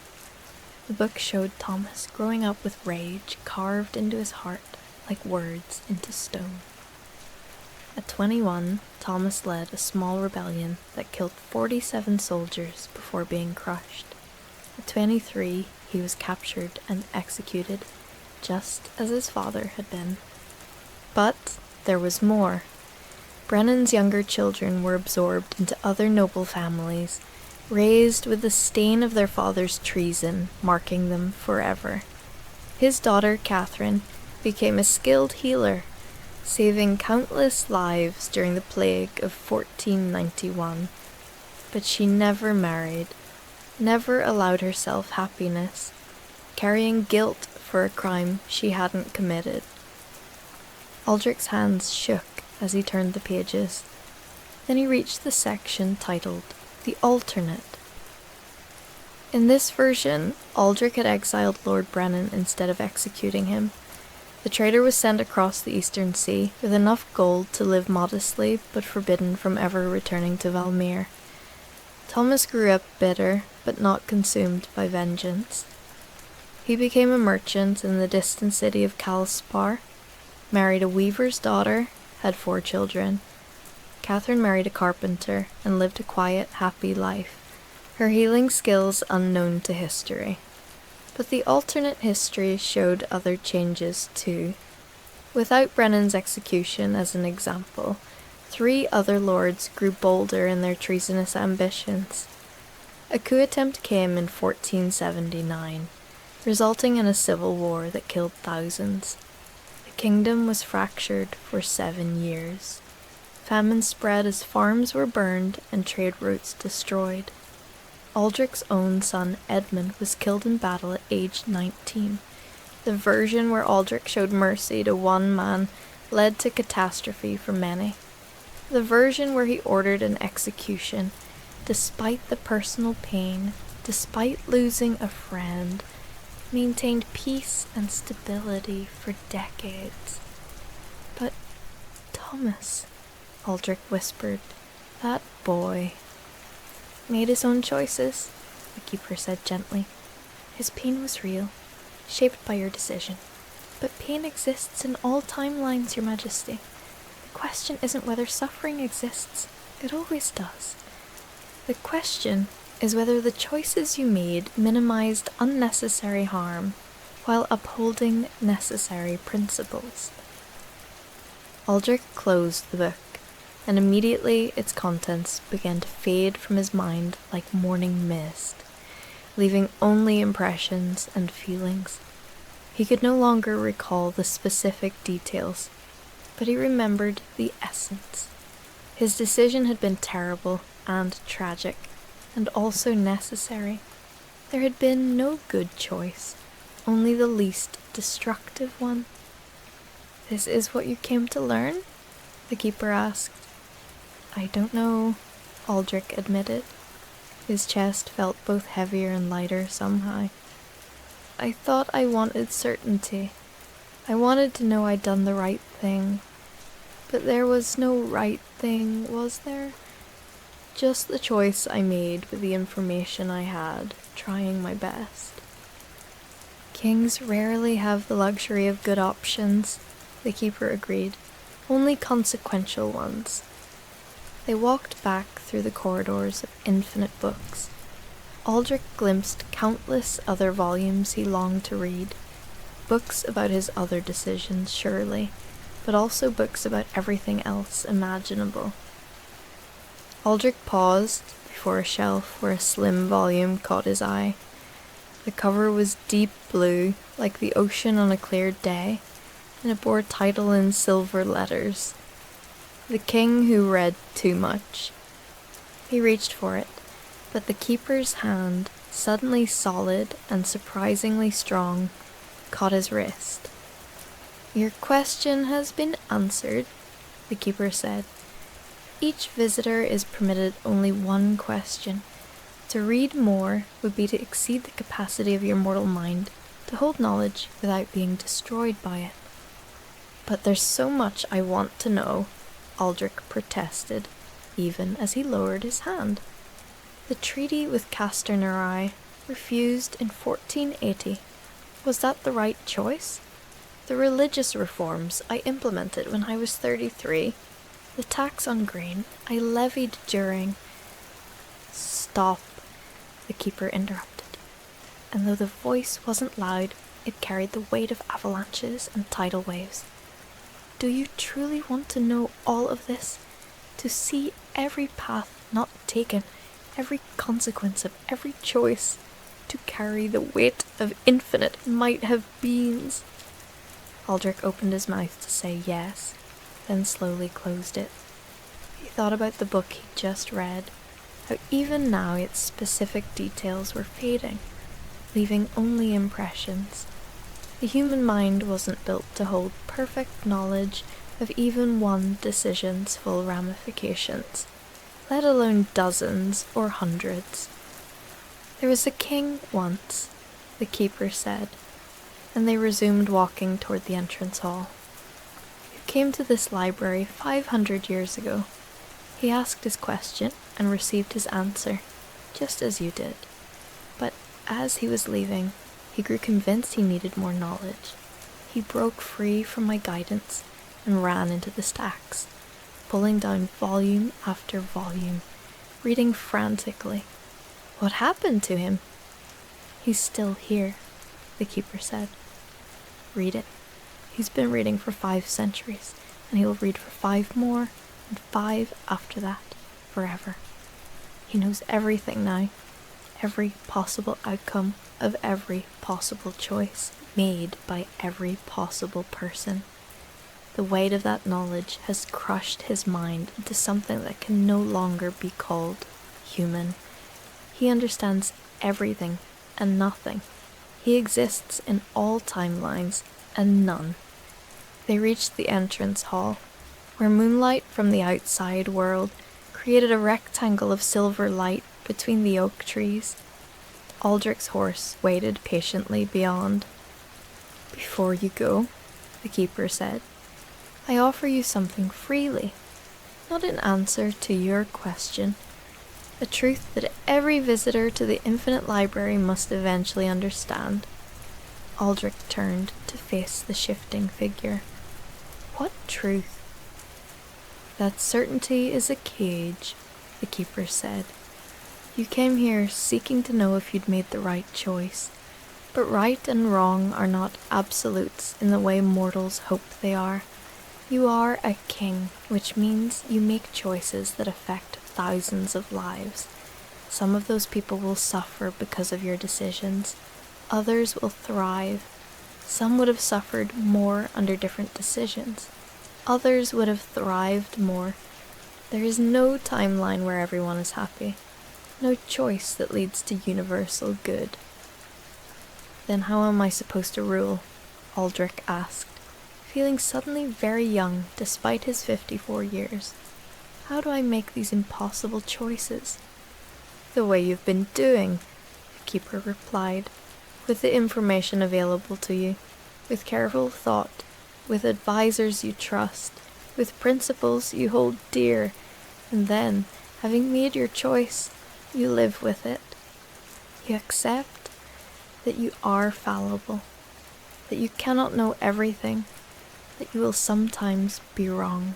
The book showed Thomas growing up with rage carved into his heart like words into stone. At 21, Thomas led a small rebellion that killed 47 soldiers before being crushed. At 23, he was captured and executed, just as his father had been. But there was more. Brennan's younger children were absorbed into other noble families, raised with the stain of their father's treason marking them forever. His daughter, Catherine, became a skilled healer, saving countless lives during the plague of 1491. But she never married, never allowed herself happiness, carrying guilt for a crime she hadn't committed. Aldrich's hands shook as he turned the pages. Then he reached the section titled The Alternate. In this version, Aldrich had exiled Lord Brennan instead of executing him. The traitor was sent across the Eastern Sea with enough gold to live modestly, but forbidden from ever returning to Valmere. Thomas grew up bitter, but not consumed by vengeance. He became a merchant in the distant city of Calspar, married a weaver's daughter, had 4 children. Catherine married a carpenter and lived a quiet, happy life, her healing skills unknown to history. But the alternate history showed other changes too. Without Brennan's execution as an example, 3 other lords grew bolder in their treasonous ambitions. A coup attempt came in 1479, resulting in a civil war that killed thousands. The kingdom was fractured for 7 years. Famine spread as farms were burned and trade routes destroyed. Aldrich's own son Edmund was killed in battle at age 19. The version where Aldrich showed mercy to one man led to catastrophe for many. The version where he ordered an execution, despite the personal pain, despite losing a friend, maintained peace and stability for decades. But Thomas, Aldrich whispered, that boy, made his own choices, the keeper said gently. His pain was real, shaped by your decision. But pain exists in all timelines, Your Majesty. The question isn't whether suffering exists. It always does. The question is whether the choices you made minimized unnecessary harm while upholding necessary principles. Aldrich closed the book, and immediately its contents began to fade from his mind like morning mist, leaving only impressions and feelings. He could no longer recall the specific details, but he remembered the essence. His decision had been terrible and tragic, and also necessary. There had been no good choice, only the least destructive one. This is what you came to learn? The keeper asked. I don't know, Aldrich admitted. His chest felt both heavier and lighter somehow. I thought I wanted certainty. I wanted to know I'd done the right thing. But there was no right thing, was there? Just the choice I made with the information I had, trying my best. Kings rarely have the luxury of good options, the keeper agreed. Only consequential ones. They walked back through the corridors of infinite books. Aldrich glimpsed countless other volumes he longed to read, books about his other decisions, surely, but also books about everything else imaginable. Aldrich paused before a shelf where a slim volume caught his eye. The cover was deep blue, like the ocean on a clear day, and it bore a title in silver letters: The King Who Read Too Much. He reached for it, but the keeper's hand, suddenly solid and surprisingly strong, caught his wrist. "Your question has been answered," the keeper said. "Each visitor is permitted only one question. To read more would be to exceed the capacity of your mortal mind to hold knowledge without being destroyed by it." "But there's so much I want to know," Aldrich protested, even as he lowered his hand. "The treaty with Castor refused in 1480. Was that the right choice? The religious reforms I implemented when I was 33, the tax on grain I levied during—" "Stop," the keeper interrupted, and though the voice wasn't loud, it carried the weight of avalanches and tidal waves. "Do you truly want to know all of this? To see every path not taken, every consequence of every choice? To carry the weight of infinite might-have-beens?" Aldrich opened his mouth to say yes, then slowly closed it. He thought about the book he'd just read, how even now its specific details were fading, leaving only impressions. The human mind wasn't built to hold perfect knowledge of even one decision's full ramifications, let alone dozens or hundreds. "There was a king once," the keeper said, and they resumed walking toward the entrance hall. "Who came to this library 500 years ago. He asked his question and received his answer, just as you did. But as he was leaving, he grew convinced he needed more knowledge. He broke free from my guidance and ran into the stacks, pulling down volume after volume, reading frantically. What happened to him?" "He's still here," the keeper said. "Read it. He's been reading for 5 centuries, and he'll read for 5 more, and 5 after that, forever. He knows everything now, every possible outcome of every possible choice made by every possible person. The weight of that knowledge has crushed his mind into something that can no longer be called human. He understands everything and nothing. He exists in all timelines and none." They reached the entrance hall, where moonlight from the outside world created a rectangle of silver light between the oak trees. Aldrich's horse waited patiently beyond. "Before you go," the keeper said, "I offer you something freely, not in answer to your question, a truth that every visitor to the infinite library must eventually understand." Aldrich turned to face the shifting figure. "What truth?" "That certainty is a cage," the keeper said. "You came here seeking to know if you'd made the right choice, but right and wrong are not absolutes in the way mortals hope they are. You are a king, which means you make choices that affect thousands of lives. Some of those people will suffer because of your decisions. Others will thrive. Some would have suffered more under different decisions. Others would have thrived more. There is no timeline where everyone is happy. No choice that leads to universal good." "Then how am I supposed to rule?" Aldrich asked, feeling suddenly very young despite his 54 years. "How do I make these impossible choices?" "The way you've been doing," the keeper replied, "with the information available to you, with careful thought, with advisors you trust, with principles you hold dear, and then, having made your choice, you live with it. You accept that you are fallible, that you cannot know everything, that you will sometimes be wrong,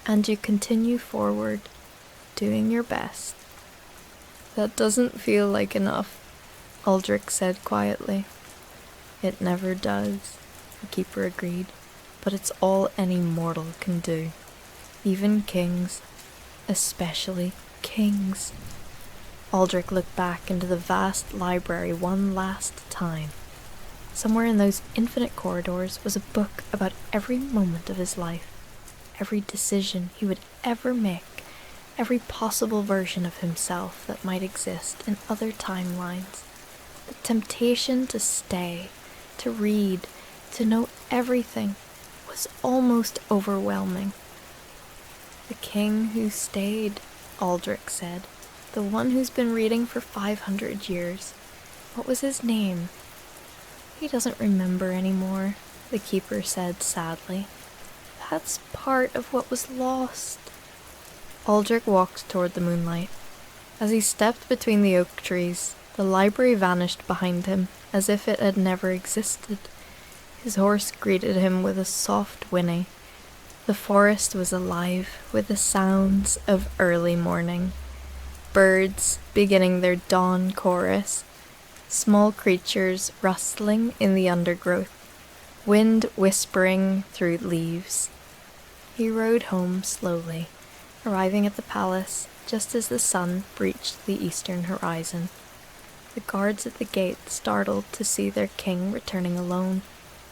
and you continue forward, doing your best." That doesn't feel like enough, Aldrich said quietly. It never does, the keeper agreed, but it's all any mortal can do. Even kings, especially kings. Aldrich looked back into the vast library one last time. Somewhere in those infinite corridors was a book about every moment of his life, every decision he would ever make, every possible version of himself that might exist in other timelines. The temptation to stay, to read, to know everything was almost overwhelming. The king who stayed, Aldrich said, the one who's been reading for 500 years. What was his name? He doesn't remember anymore, the keeper said sadly. That's part of what was lost. Aldrich walked toward the moonlight. As he stepped between the oak trees, the library vanished behind him as if it had never existed. His horse greeted him with a soft whinny. The forest was alive with the sounds of early morning. Birds beginning their dawn chorus, small creatures rustling in the undergrowth, wind whispering through leaves. He rode home slowly, arriving at the palace just as the sun breached the eastern horizon. The guards at the gate startled to see their king returning alone,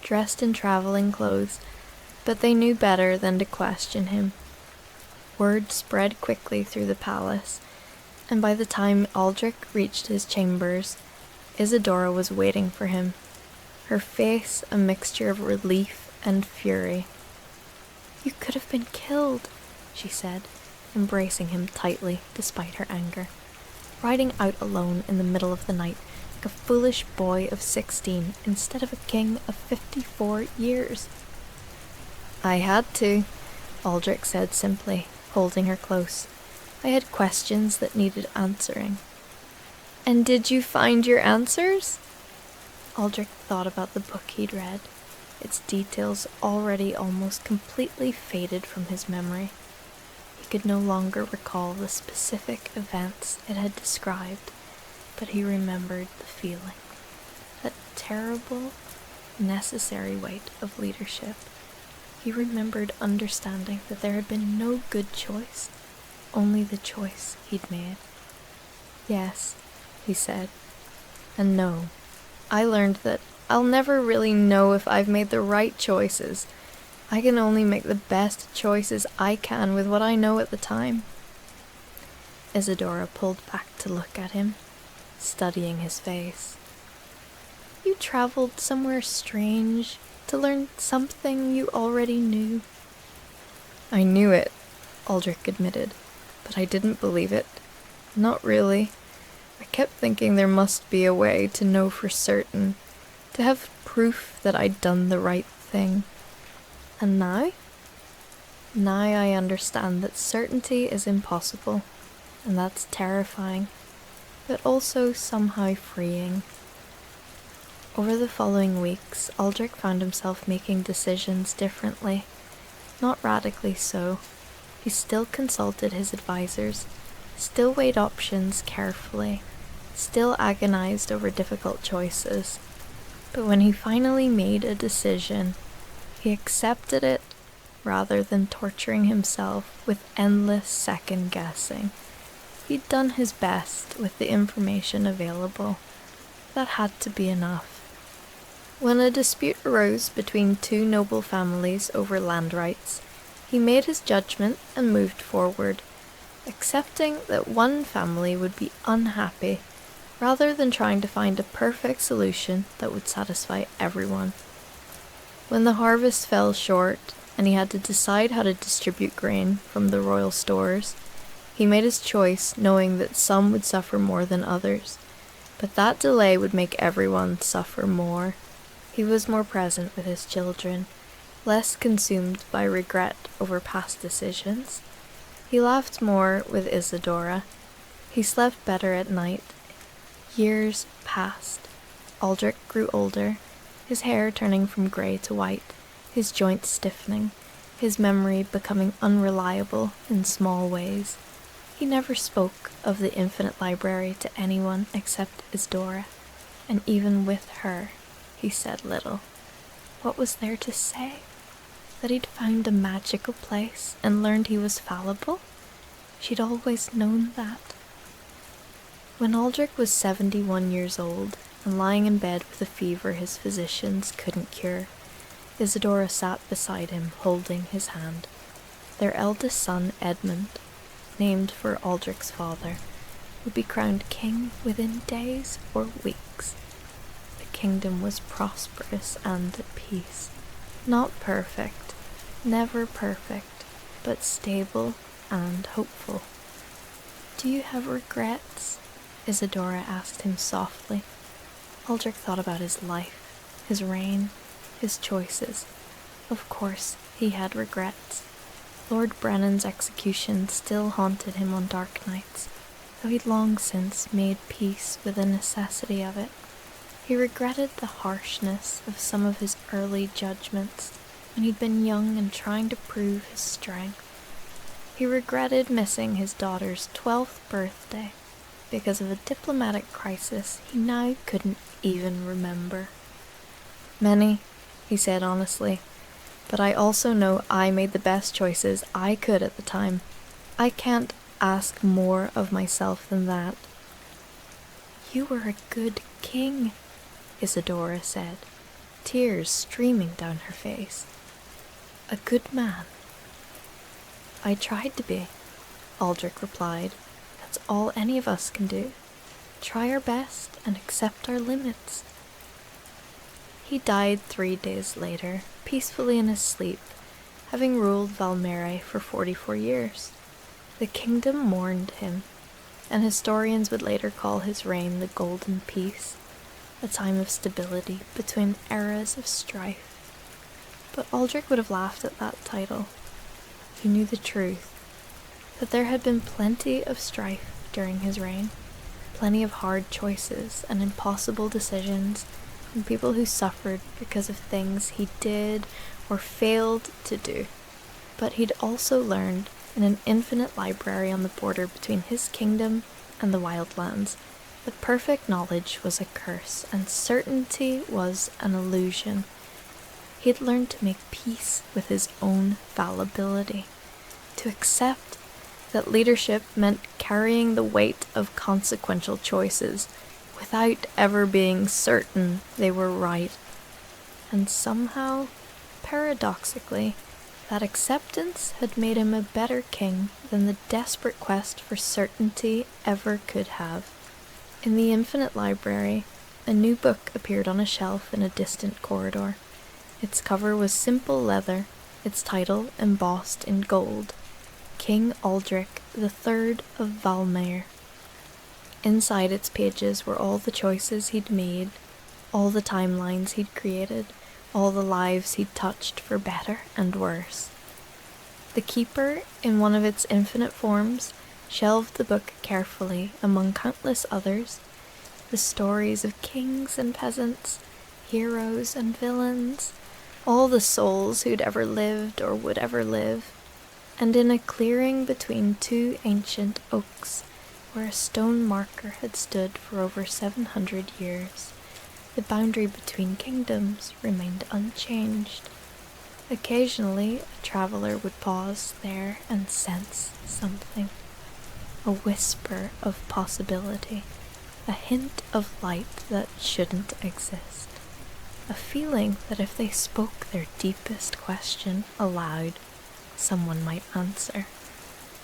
dressed in traveling clothes, but they knew better than to question him. Word spread quickly through the palace, and by the time Aldrich reached his chambers, Isadora was waiting for him, her face a mixture of relief and fury. "You could have been killed," she said, embracing him tightly despite her anger, riding out alone in the middle of the night like a foolish boy of 16 instead of a king of 54 years. "I had to," Aldrich said simply, holding her close. "I had questions that needed answering." "And did you find your answers?" Aldrich thought about the book he'd read, its details already almost completely faded from his memory. He could no longer recall the specific events it had described, but he remembered the feeling, that terrible, necessary weight of leadership. He remembered understanding that there had been no good choice, only the choice he'd made. "Yes," he said, "and no. I learned that I'll never really know if I've made the right choices. I can only make the best choices I can with what I know at the time." Isadora pulled back to look at him, studying his face. "You traveled somewhere strange to learn something you already knew." "I knew it," Aldrich admitted, "but I didn't believe it. Not really. I kept thinking there must be a way to know for certain, to have proof that I'd done the right thing. And now? Now I understand that certainty is impossible, and that's terrifying, but also somehow freeing." Over the following weeks, Aldrich found himself making decisions differently, not radically so. He still consulted his advisors, still weighed options carefully, still agonized over difficult choices. But when he finally made a decision, he accepted it rather than torturing himself with endless second-guessing. He'd done his best with the information available. That had to be enough. When a dispute arose between two noble families over land rights, he made his judgment and moved forward, accepting that one family would be unhappy, rather than trying to find a perfect solution that would satisfy everyone. When the harvest fell short, and he had to decide how to distribute grain from the royal stores, he made his choice knowing that some would suffer more than others, but that delay would make everyone suffer more. He was more present with his children, less consumed by regret over past decisions. He laughed more with Isadora. He slept better at night. Years passed. Aldrich grew older, his hair turning from grey to white, his joints stiffening, his memory becoming unreliable in small ways. He never spoke of the infinite library to anyone except Isidora, and even with her, he said little. What was there to say? That he'd found a magical place and learned he was fallible? She'd always known that. When Aldrich was 71 years old and lying in bed with a fever his physicians couldn't cure, Isidora sat beside him, holding his hand. Their eldest son, Edmund, named for Aldrich's father, would be crowned king within days or weeks. The kingdom was prosperous and at peace. Not perfect, never perfect, but stable and hopeful. "Do you have regrets?" Isidora asked him softly. Aldrich thought about his life, his reign, his choices. Of course, he had regrets. Lord Brennan's execution still haunted him on dark nights, though he'd long since made peace with the necessity of it. He regretted the harshness of some of his early judgments when he'd been young and trying to prove his strength. He regretted missing his daughter's 12th birthday because of a diplomatic crisis he now couldn't even remember. "Many," he said honestly, "but I also know I made the best choices I could at the time. I can't ask more of myself than that." "You were a good king," Isidora said, tears streaming down her face. "A good man." "I tried to be," Aldrich replied. "That's all any of us can do. Try our best and accept our limits." He died 3 days later, peacefully in his sleep, having ruled Valmere for 44 years. The kingdom mourned him, and historians would later call his reign the Golden Peace, a time of stability between eras of strife. But Aldrich would have laughed at that title. He knew the truth, that there had been plenty of strife during his reign, plenty of hard choices and impossible decisions, and people who suffered because of things he did or failed to do. But he'd also learned in an infinite library on the border between his kingdom and the wildlands that perfect knowledge was a curse and certainty was an illusion. He'd learned to make peace with his own fallibility, to accept that leadership meant carrying the weight of consequential choices without ever being certain they were right. And somehow, paradoxically, that acceptance had made him a better king than the desperate quest for certainty ever could have. In the infinite library, a new book appeared on a shelf in a distant corridor. Its cover was simple leather, its title embossed in gold: King Aldrich III of Valmere. Inside its pages were all the choices he'd made, all the timelines he'd created, all the lives he'd touched for better and worse. The keeper, in one of its infinite forms, shelved the book carefully among countless others, the stories of kings and peasants, heroes and villains, all the souls who'd ever lived or would ever live. And in a clearing between 2 ancient oaks, where a stone marker had stood for over 700 years, the boundary between kingdoms remained unchanged. Occasionally, a traveler would pause there and sense something, a whisper of possibility, a hint of light that shouldn't exist, a feeling that if they spoke their deepest question aloud, someone might answer.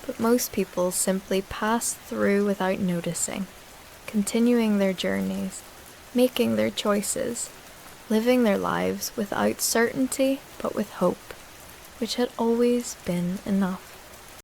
But most people simply passed through without noticing, continuing their journeys, making their choices, living their lives without certainty but with hope, which had always been enough.